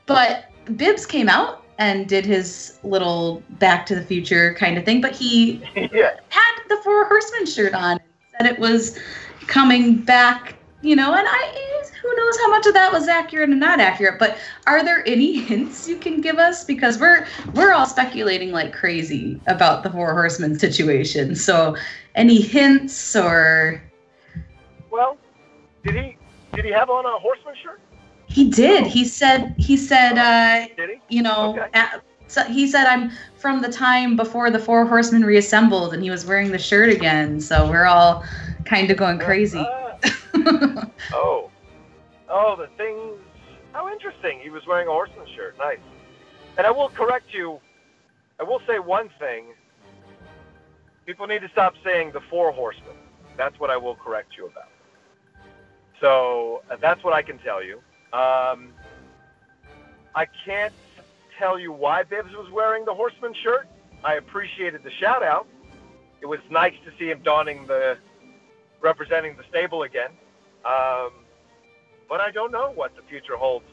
But Bibbs came out and did his little Back to the Future kind of thing, but he had the Four Horsemen shirt on and said it was coming back, and who knows how much of that was accurate and not accurate, but are there any hints you can give us? Because we're all speculating like crazy about the Four Horsemen situation. So any hints or... Well, did he have on a Horseman shirt? He did. He said, did he? He said, I'm from the time before the Four Horsemen reassembled, and he was wearing the shirt again. So we're all kind of going crazy. The things. How interesting. He was wearing a Horseman shirt. Nice. And I will correct you. I will say one thing. People need to stop saying the Four Horsemen. That's what I will correct you about. So that's what I can tell you. I can't tell you why Bibbs was wearing the Horseman shirt. I appreciated the shout out. It was nice to see him representing the stable again. But I don't know what the future holds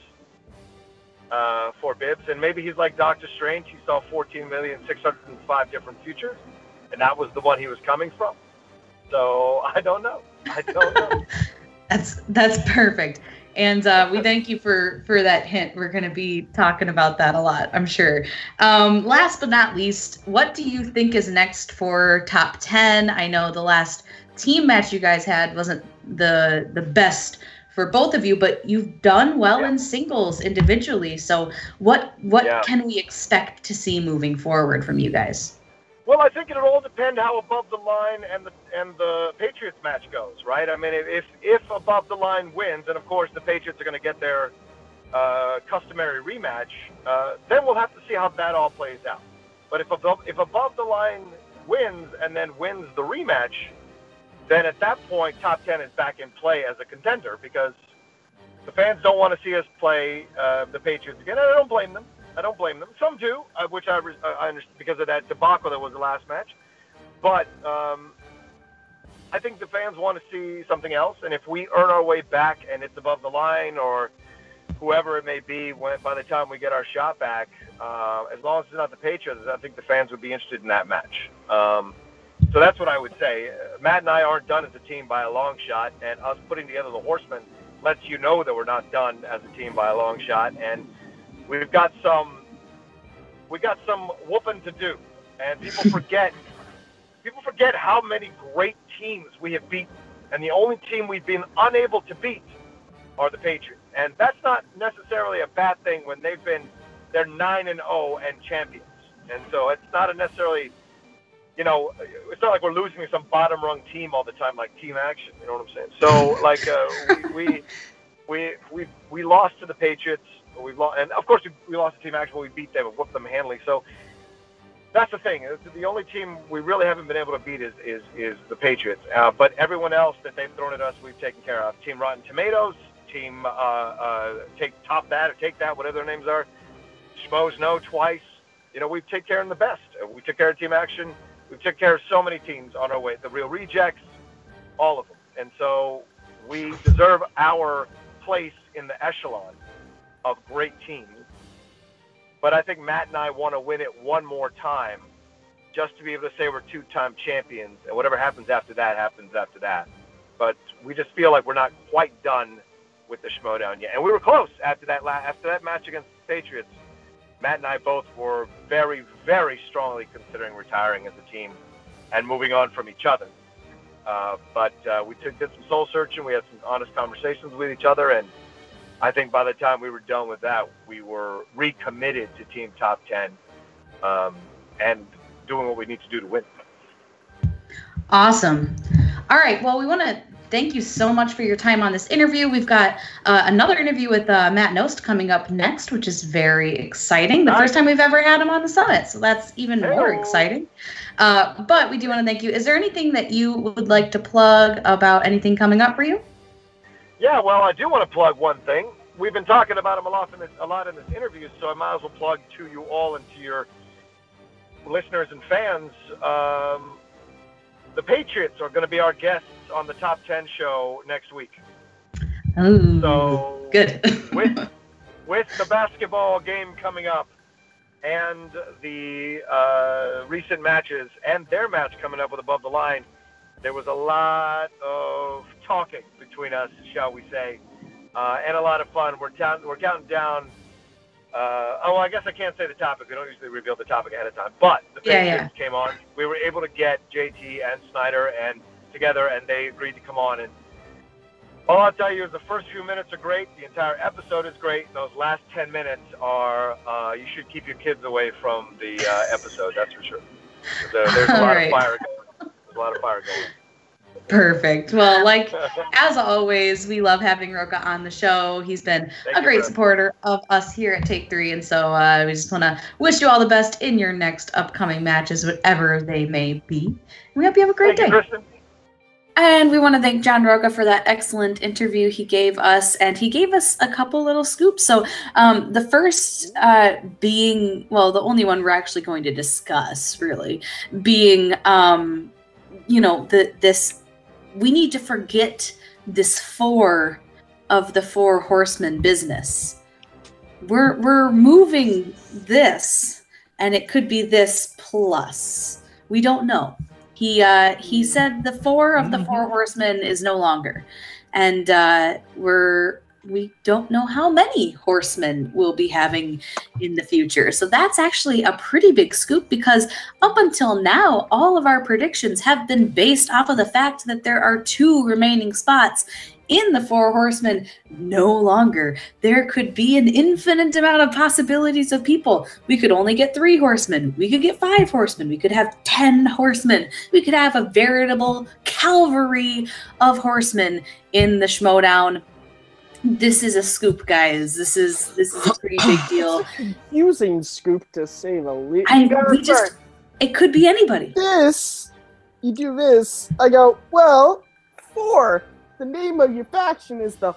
for Bibbs. And maybe he's like Doctor Strange. He saw 14,605 different futures, and that was the one he was coming from. So I don't know. That's perfect. And we thank you for that hint. We're going to be talking about that a lot, I'm sure. Last but not least, what do you think is next for Top 10? I know the last team match you guys had wasn't the best for both of you, but you've done well in singles individually. So what can we expect to see moving forward from you guys? Well, I think it'll all depend how Above the Line and the Patriots match goes, right? I mean, if Above the Line wins, and of course the Patriots are going to get their customary rematch, then we'll have to see how that all plays out. But if Above the Line wins and then wins the rematch, then at that point, Top 10 is back in play as a contender, because the fans don't want to see us play the Patriots again. And I don't blame them. Some do, which I understand because of that debacle that was the last match. But I think the fans want to see something else. And if we earn our way back and it's Above the Line or whoever it may be by the time we get our shot back, as long as it's not the Patriots, I think the fans would be interested in that match. So that's what I would say. Matt and I aren't done as a team by a long shot, and us putting together the Horsemen lets you know that we're not done as a team by a long shot. And we've got some whooping to do, and people forget how many great teams we have beaten, and the only team we've been unable to beat are the Patriots. And that's not necessarily a bad thing when they're 9-0 and champions. And so it's not necessarily you know, it's not like we're losing to some bottom rung team all the time, like Team Action. You know what I'm saying? So like we lost to the Patriots. We've lost, and of course we lost to Team Action, but we beat them and whooped them handily. So that's the thing. The only team we really haven't been able to beat is the Patriots. But everyone else that they've thrown at us, we've taken care of. Team Rotten Tomatoes, Team Take That, whatever their names are. Schmoes No twice. You know, we've taken care of the best. We took care of Team Action. We've taken care of so many teams on our way. The Real Rejects, all of them. And so we deserve our place in the echelon of great teams. But I think Matt and I want to win it one more time just to be able to say we're two-time champions. And whatever happens after that, happens after that. But we just feel like we're not quite done with the Schmoedown yet. And we were close after that match against the Patriots. Matt and I both were very, very strongly considering retiring as a team and moving on from each other. But we did some soul searching. We had some honest conversations with each other. And I think by the time we were done with that, we were recommitted to Team Top 10 and doing what we need to do to win. Awesome. All right. Well, we want to thank you so much for your time on this interview. We've got another interview with Matt Knost coming up next, which is very exciting. The first time we've ever had him on the summit, so that's even more exciting. But we do want to thank you. Is there anything that you would like to plug about anything coming up for you? Yeah, well, I do want to plug one thing. We've been talking about him a lot in this interview, so I might as well plug to you all and to your listeners and fans. The Patriots are going to be our guests on the Top 10 show next week. Oh, so good. with the basketball game coming up and the recent matches and their match coming up with Above the Line, there was a lot of talking between us, shall we say, and a lot of fun. We're counting down. I guess I can't say the topic. We don't usually reveal the topic ahead of time. But the Patriots came on. We were able to get JT and Snyder together, and they agreed to come on. And all I'll tell you is the first few minutes are great. The entire episode is great. And those last 10 minutes are you should keep your kids away from the episode. That's for sure. There's a lot of fire going. There's a lot of fire going. Perfect. Well, as always, we love having Rocha on the show. He's been a great supporter of us here at Take 3, and so we just want to wish you all the best in your next upcoming matches, whatever they may be. And we hope you have a great day. KRISTEN. And we want to thank John Rocha for that excellent interview he gave us, and he gave us a couple little scoops. So the first being, well, the only one we're actually going to discuss, really, being, we need to forget this 4 of the 4 horsemen business. We're moving this, and it could be this plus. We don't know. He said the 4 of the 4 horsemen is no longer, and we don't know how many horsemen we'll be having in the future. So that's actually a pretty big scoop, because up until now, all of our predictions have been based off of the fact that there are 2 remaining spots in the 4 horsemen no longer. There could be an infinite amount of possibilities of people. We could only get 3 horsemen. We could get 5 horsemen. We could have 10 horsemen. We could have a veritable cavalry of horsemen in the Schmoedown. This is a scoop, guys. This is a pretty big deal. It's a confusing scoop, to say the least. It could be anybody. You do this. I go, well, 4. The name of your faction is the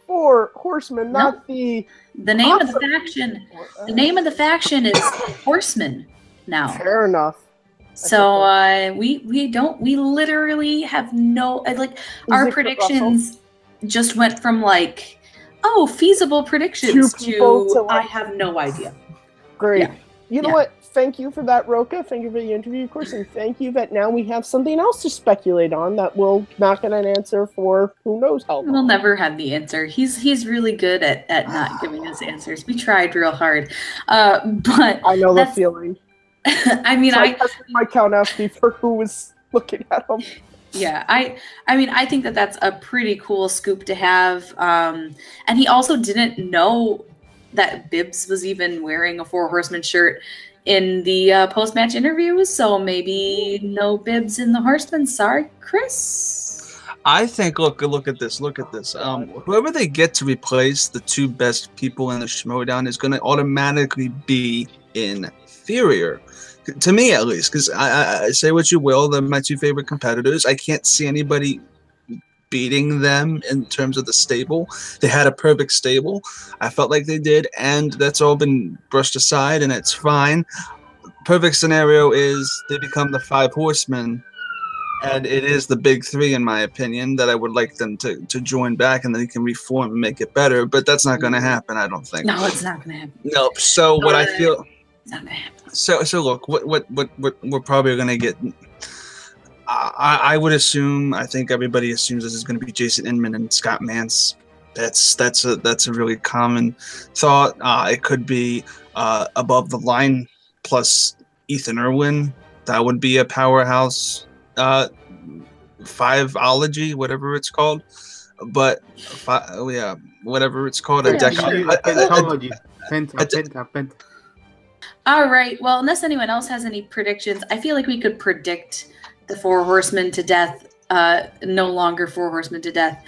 4 horsemen, not the name of the faction. The name of the faction is Horsemen now. Fair enough. So we literally have no our predictions just went from feasible predictions to I have no idea. Great. Yeah. You know what? Thank you for that, Rocha. Thank you for the interview, of course, and thank you that now we have something else to speculate on that we'll not get an answer for who knows how long. We'll never have the answer. He's really good at not giving us answers. We tried real hard, but I know the feeling. I mean, so I tested my count asking for who was looking at them. Yeah, I mean, I think that's a pretty cool scoop to have. And he also didn't know that Bibbs was even wearing a 4 horsemen shirt. in the post-match interviews, so maybe no bibs in the Horsemen. Sorry, Chris. I think, look at this. Whoever they get to replace the two best people in the Schmoedown is going to automatically be inferior. To me, at least, because I say what you will, they're my two favorite competitors. I can't see anybody beating them in terms of the stable. They had a perfect stable. I felt like they did, and that's all been brushed aside, and it's fine. Perfect scenario is they become the 5 horsemen, and it is the big 3, in my opinion, that I would like them to join back, and then they can reform and make it better. But that's not going to happen, I don't think. No, it's not going to happen. Nope. So what I feel. It's not going to happen. So look, what we're probably going to get. I would assume. I think everybody assumes this is going to be Jason Inman and Scott Mance. That's a really common thought. It could be Above the Line plus Ethan Irwin. That would be a powerhouse. 5ology, whatever it's called. But whatever it's called. Penta. All right. Well, unless anyone else has any predictions, I feel like we could predict the 4 horsemen to death. No longer 4 horsemen to death.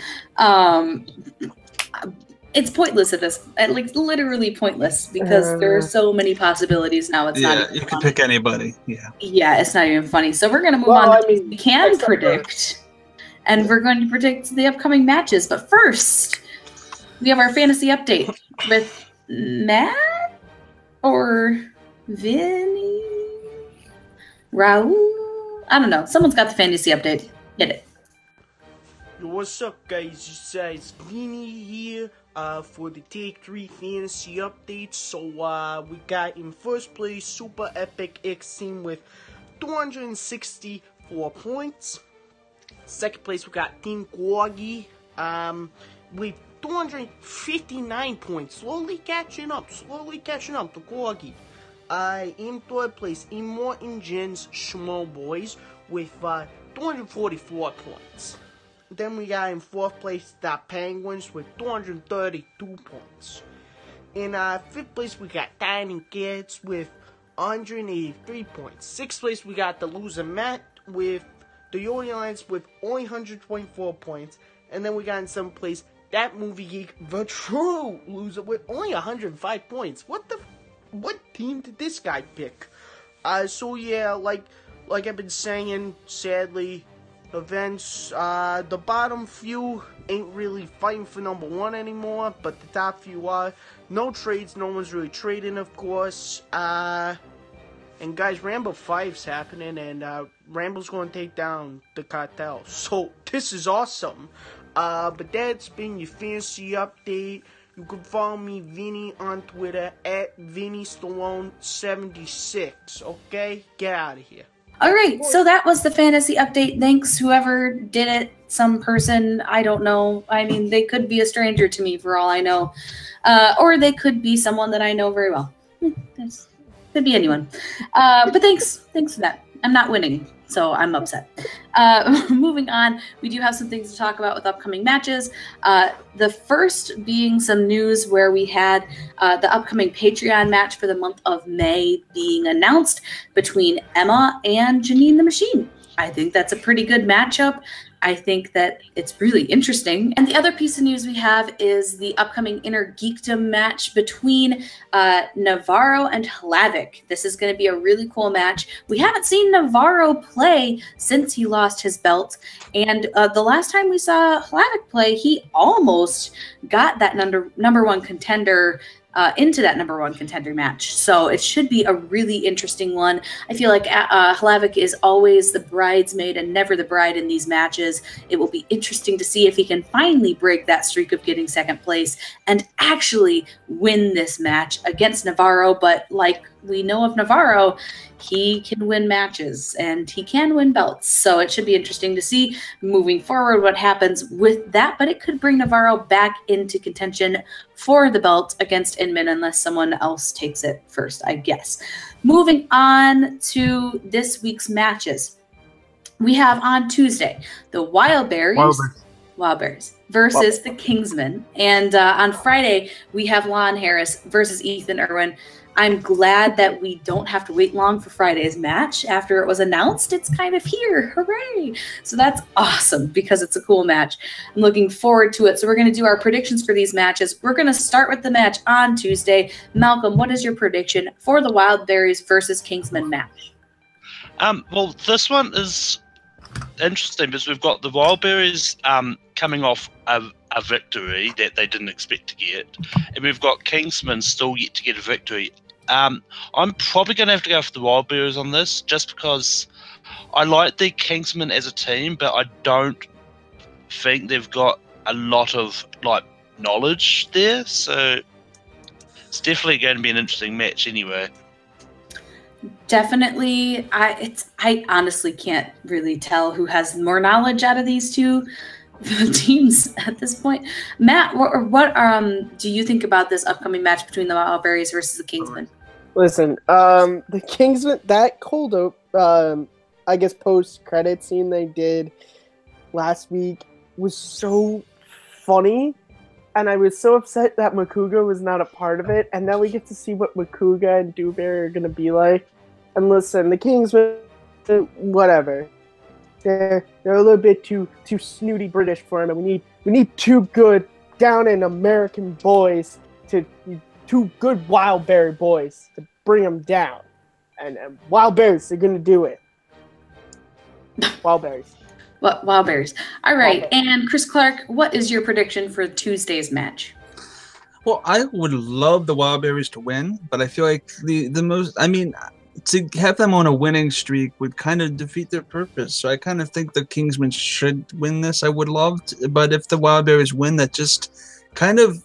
It's pointless at this. Like literally pointless because there are so many possibilities now. It's not. Yeah, you can pick anybody. Yeah. Yeah, it's not even funny. So we're gonna move on. We can predict, and we're going to predict the upcoming matches. But first, we have our fantasy update with Matt or Vinny, Raul. I don't know. Someone's got the fantasy update. Get it. Yo, what's up, guys? It's Vinny here for the Take 3 fantasy update. So we got in first place Super Epic X Team with 264 points. Second place we got Team Gorgie with 259 points. Slowly catching up to Gorgie. In third place, Immortan Jen's Schmo Boys with 244 points. Then we got in fourth place the Penguins with 232 points. In fifth place, we got Dining Kids with 183 points. Sixth place, we got the loser Matt with the Yoli Lions with only 124 points. And then we got in seventh place that Movie Geek, the true loser, with only 105 points. What team did this guy pick? So yeah, like I've been saying, sadly, events, the bottom few ain't really fighting for number 1 anymore, but the top few are. No trades, no one's really trading, of course. And guys, Rambo 5's happening, and Rambo's going to take down the cartel. So this is awesome. But that's been your fantasy update. You can follow me, Vinny, on Twitter at VinnyStallone76. Okay? Get out of here. All right, so that was the fantasy update. Thanks, whoever did it. Some person, I don't know. I mean, they could be a stranger to me for all I know. Or they could be someone that I know very well. Could be anyone. But thanks for that. I'm not winning, so I'm upset. Moving on, we do have some things to talk about with upcoming matches. The first being some news where we had the upcoming Patreon match for the month of May being announced between Emma and Janine the Machine. I think that's a pretty good matchup. I think that it's really interesting. And the other piece of news we have is the upcoming Inner Geekdom match between Navarro and Hlavik. This is going to be a really cool match. We haven't seen Navarro play since he lost his belt. And the last time we saw Hlavik play, he almost got that number 1 contender into that number 1 contender match. So it should be a really interesting one. I feel like Hlavik is always the bridesmaid and never the bride in these matches. It will be interesting to see if he can finally break that streak of getting second place and actually win this match against Navarro. But like we know of Navarro, he can win matches and he can win belts. So it should be interesting to see moving forward what happens with that. But it could bring Navarro back into contention for the belt against Inman unless someone else takes it first, I guess. Moving on to this week's matches. We have on Tuesday, the Wildberries. Wild Berries versus the Kingsmen. And on Friday, we have Lon Harris versus Ethan Irwin. I'm glad that we don't have to wait long for Friday's match. After it was announced, it's kind of here. Hooray! So that's awesome because it's a cool match. I'm looking forward to it. So we're going to do our predictions for these matches. We're going to start with the match on Tuesday. Malcolm, what is your prediction for the Wild Berries versus Kingsmen match? Well, this one is interesting because we've got the Wild Berries coming off a victory that they didn't expect to get, and we've got Kingsmen still yet to get a victory. I'm probably going to have to go for the Wild Berries on this, just because I like the Kingsmen as a team, but I don't think they've got a lot of knowledge there. So it's definitely going to be an interesting match anyway. Definitely. I honestly can't really tell who has more knowledge out of these two teams at this point. Matt, what do you think about this upcoming match between the Wild Berries versus the Kingsmen? Listen, the Kingsmen, that cold open, I guess post-credit scene they did last week was so funny, and I was so upset that Makuga was not a part of it, and now we get to see what Makuga and Dewberry are going to be like. And listen, the Kingsmen, whatever. They're a little bit too snooty British for him, and we need two good down in American boys two good Wild Berry boys to bring them down, and Wild Berries, they're gonna do it. Wild Berries. Wild Berries. All right, and Chris Clark, what is your prediction for Tuesday's match? Well, I would love the Wild Berries to win, but I feel like to have them on a winning streak would kind of defeat their purpose. So I kind of think the Kingsmen should win this. I would love to, but if the Wild Berries win, that just kind of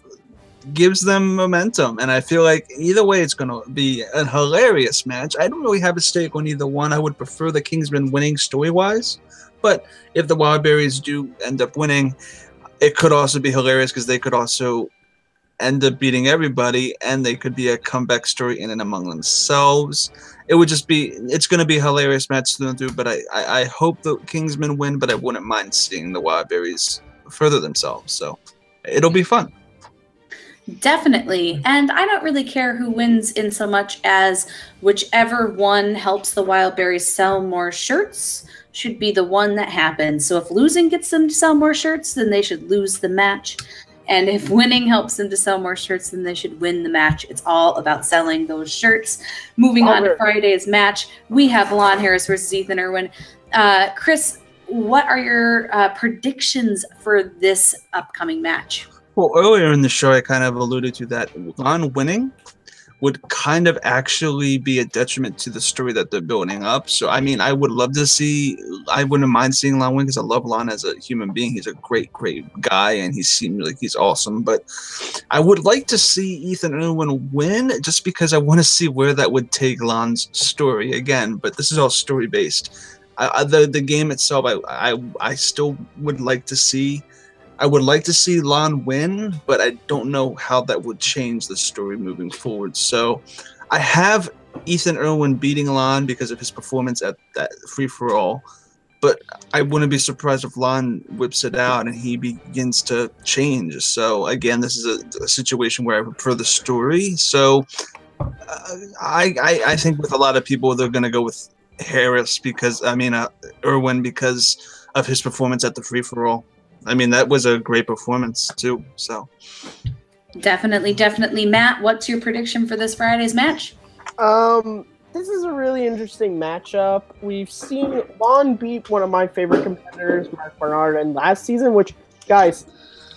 gives them momentum. And I feel like either way, it's going to be a hilarious match. I don't really have a stake on either one. I would prefer the Kingsmen winning story-wise. But if the Wild Berries do end up winning, it could also be hilarious because they could also end up beating everybody, and they could be a comeback story in and among themselves. It would just be, it's going to be a hilarious match to do, but I hope the Kingsmen win, but I wouldn't mind seeing the Wild Berries further themselves. So it'll be fun. Definitely. And I don't really care who wins in so much as whichever one helps the Wild Berries sell more shirts should be the one that happens. So if losing gets them to sell more shirts, then they should lose the match. And if winning helps them to sell more shirts, then they should win the match. It's all about selling those shirts. Moving on to Friday's match, we have Lon Harris versus Ethan Irwin. Chris, what are your predictions for this upcoming match? Well, earlier in the show, I kind of alluded to that Lon winning would kind of actually be a detriment to the story that they're building up. So, I mean, I would love to see, I wouldn't mind seeing Lon win because I love Lon as a human being. He's a great, great guy, and he seems like he's awesome. But I would like to see Ethan Irwin win just because I want to see where that would take Lon's story again. But this is all story-based. The game itself, I still would like to see. I would like to see Lon win, but I don't know how that would change the story moving forward. So I have Ethan Irwin beating Lon because of his performance at that free-for-all, but I wouldn't be surprised if Lon whips it out and he begins to change. So again, this is a situation where I prefer the story. So I think with a lot of people, they're going to go with Harris Irwin because of his performance at the free-for-all. I mean, that was a great performance, too. So, definitely. Matt, what's your prediction for this Friday's match? This is a really interesting matchup. We've seen Lon beat one of my favorite competitors, Mark Bernard, in last season, which, guys,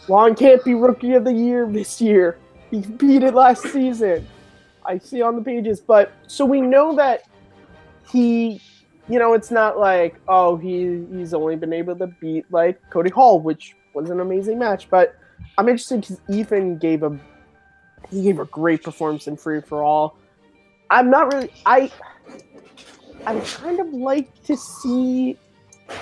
Lon can't be Rookie of the Year this year. He beat it last season. I see on the pages. But, so we know that he... You know, it's not like, oh, he's only been able to beat, like, Cody Hall, which was an amazing match. But I'm interested because Ethan gave a great performance in Free For All. I'm not really... I kind of like to see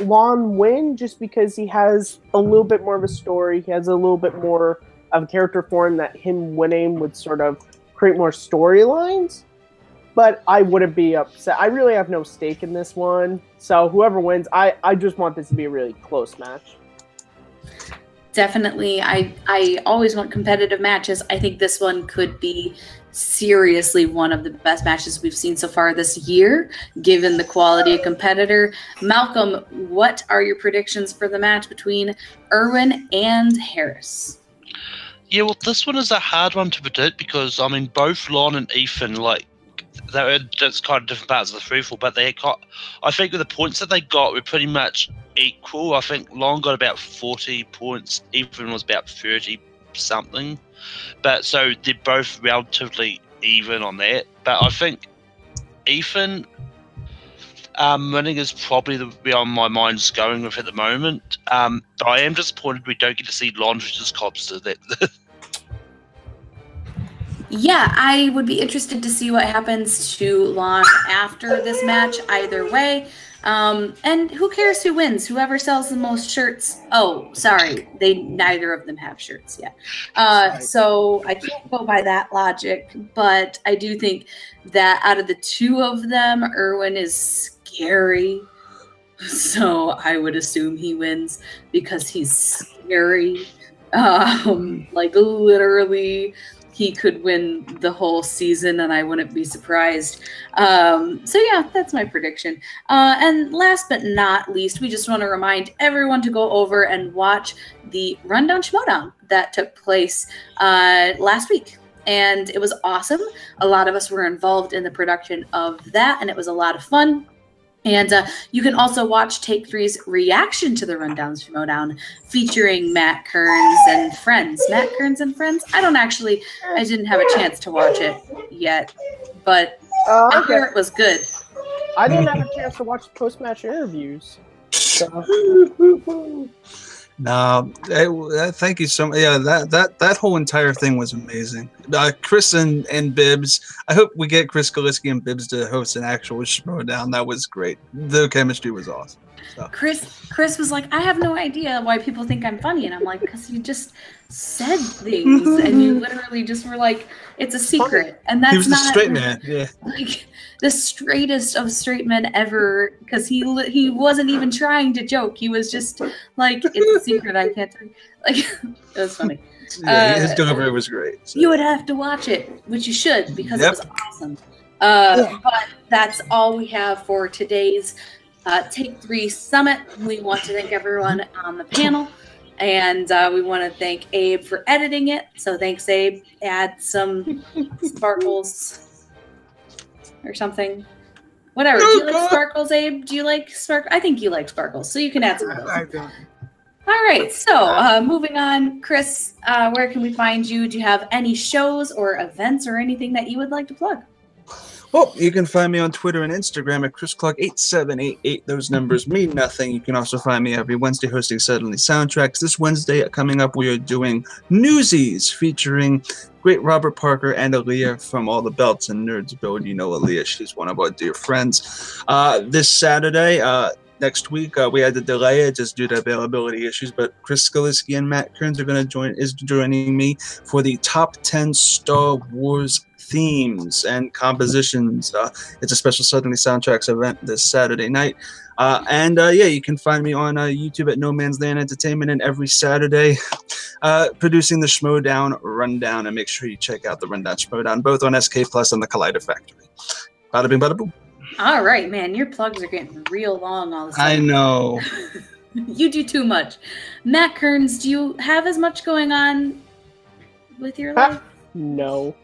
Lon win just because he has a little bit more of a story. He has a little bit more of a character for him that him winning would sort of create more storylines. But I wouldn't be upset. I really have no stake in this one. So whoever wins, I just want this to be a really close match. definitely. I always want competitive matches. I think this one could be seriously one of the best matches we've seen so far this year, given the quality of competitor. Malcolm, what are your predictions for the match between Irwin and Harris? Yeah, well, this one is a hard one to predict because, I mean, both Lon and Ethan, like, that's kind of different parts of the free-for-all, but they got, I think the points that they got were pretty much equal. I think Lon got about 40 points, Ethan was about 30-something. But so they're both relatively even on that. But I think Ethan winning is probably the way my mind's going with at the moment. But I am disappointed we don't get to see Lon versus Cobster. Yeah, I would be interested to see what happens to Lon after this match, either way. And who cares who wins? Whoever sells the most shirts. Oh, sorry. Neither of them have shirts yet. So I can't go by that logic, but I do think that out of the two of them, Irwin is scary. So I would assume he wins because he's scary. Like literally, he could win the whole season and I wouldn't be surprised. So yeah, that's my prediction. And last but not least, we just want to remind everyone to go over and watch the Rundown Schmoedown that took place last week. And it was awesome. A lot of us were involved in the production of that, and it was a lot of fun. And you can also watch Take 3's reaction to the Rundown Schmoedown featuring Matt Kearns and friends. Matt Kearns and friends? I didn't have a chance to watch it yet, but I hear it was good. I didn't have a chance to watch the post-match interviews. So. No, thank you so much. Yeah, that whole entire thing was amazing. Chris and Bibbs. I hope we get Chris Kaliski and Bibbs to host an actual Schmoedown. That was great. The chemistry was awesome. So. Chris was like, I have no idea why people think I'm funny, and I'm like, because you just said things, and you literally just were like, it's a secret, and that's he was not the straight man. Yeah, like the straightest of straight men ever, because he wasn't even trying to joke. He was just like, it's a secret. I can't tell you. Like, it was funny. Yeah, his delivery was great. So. You would have to watch it, which you should, because it was awesome. But that's all we have for today's Take 3 Summit. We want to thank everyone on the panel, and we want to thank Abe for editing it. So thanks, Abe. Add some sparkles or something. Whatever. Do you like sparkles, Abe? Do you like sparkles? I think you like sparkles, so you can add some of those. I don't. All right, so moving on, Chris, where can we find you? Do you have any shows or events or anything that you would like to plug? Well, you can find me on Twitter and Instagram at ChrisClark8788. Those numbers mean nothing. You can also find me every Wednesday hosting Suddenly Soundtracks. This Wednesday coming up, we are doing Newsies featuring great Robert Parker and Aaliyah from All the Belts and Nerds Build. You know Aaliyah, she's one of our dear friends. This Saturday, next week, we had to delay it just due to availability issues, but Chris Skaliski and Matt Kearns are joining me for the top 10 Star Wars themes and compositions. It's a special Suddenly Soundtracks event this Saturday night. Yeah, you can find me on YouTube at No Man's Land Entertainment, and every Saturday producing the Schmoedown Rundown. And make sure you check out the Rundown Schmoedown, both on SK Plus and the Collider Factory. Bada bing, bada boom. All right, man. Your plugs are getting real long all of a sudden. I know. You do too much. Matt Kearns, do you have as much going on with your life? No.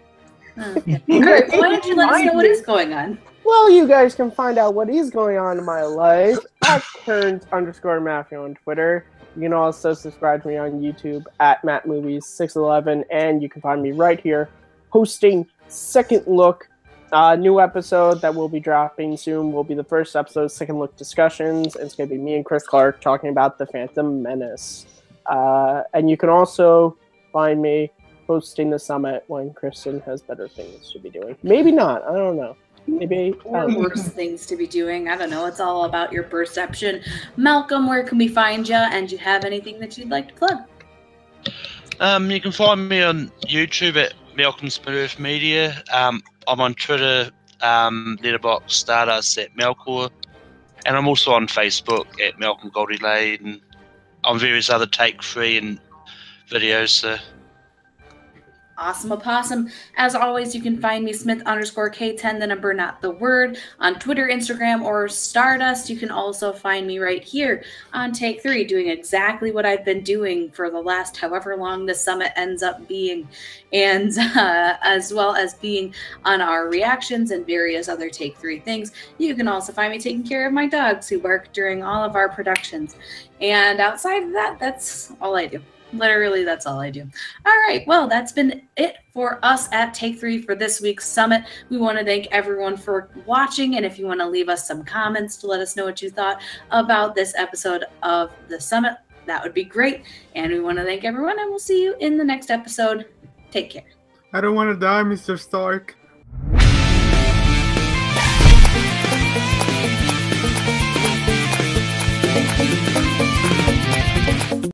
Oh, okay. All right, why don't you let us know what is going on? Well, you guys can find out what is going on in my life at Kearns_Matthew on Twitter. You can also subscribe to me on YouTube at MattMovies611, and you can find me right here hosting Second Look. New episode that will be dropping soon will be the first episode, Second Look Discussions. It's going to be me and Chris Clark talking about The Phantom Menace. And you can also find me hosting the summit when KRISTEN has better things to be doing. Maybe not. I don't know. Maybe worse things to be doing. I don't know. It's all about your perception. Malcolm, where can we find you? And do you have anything that you'd like to plug? You can find me on YouTube at Malcolm Smith Media. I'm on Twitter, Letterboxd, Stardust at Malcor, and I'm also on Facebook at Malcolm Goldie Lane, and on various other Take 3 and videos there. Awesome opossum. As always, you can find me Smith_K10, the number, not the word, on Twitter, Instagram, or Stardust. You can also find me right here on Take 3, doing exactly what I've been doing for the last however long the summit ends up being, and as well as being on our reactions and various other Take 3 things. You can also find me taking care of my dogs who bark during all of our productions. And outside of that, that's all I do. Literally, that's all I do. All right. Well, that's been it for us at Take 3 for this week's summit. We want to thank everyone for watching. And if you want to leave us some comments to let us know what you thought about this episode of the summit, that would be great. And we want to thank everyone, and we'll see you in the next episode. Take care. I don't want to die, Mr. Stark. Thank you.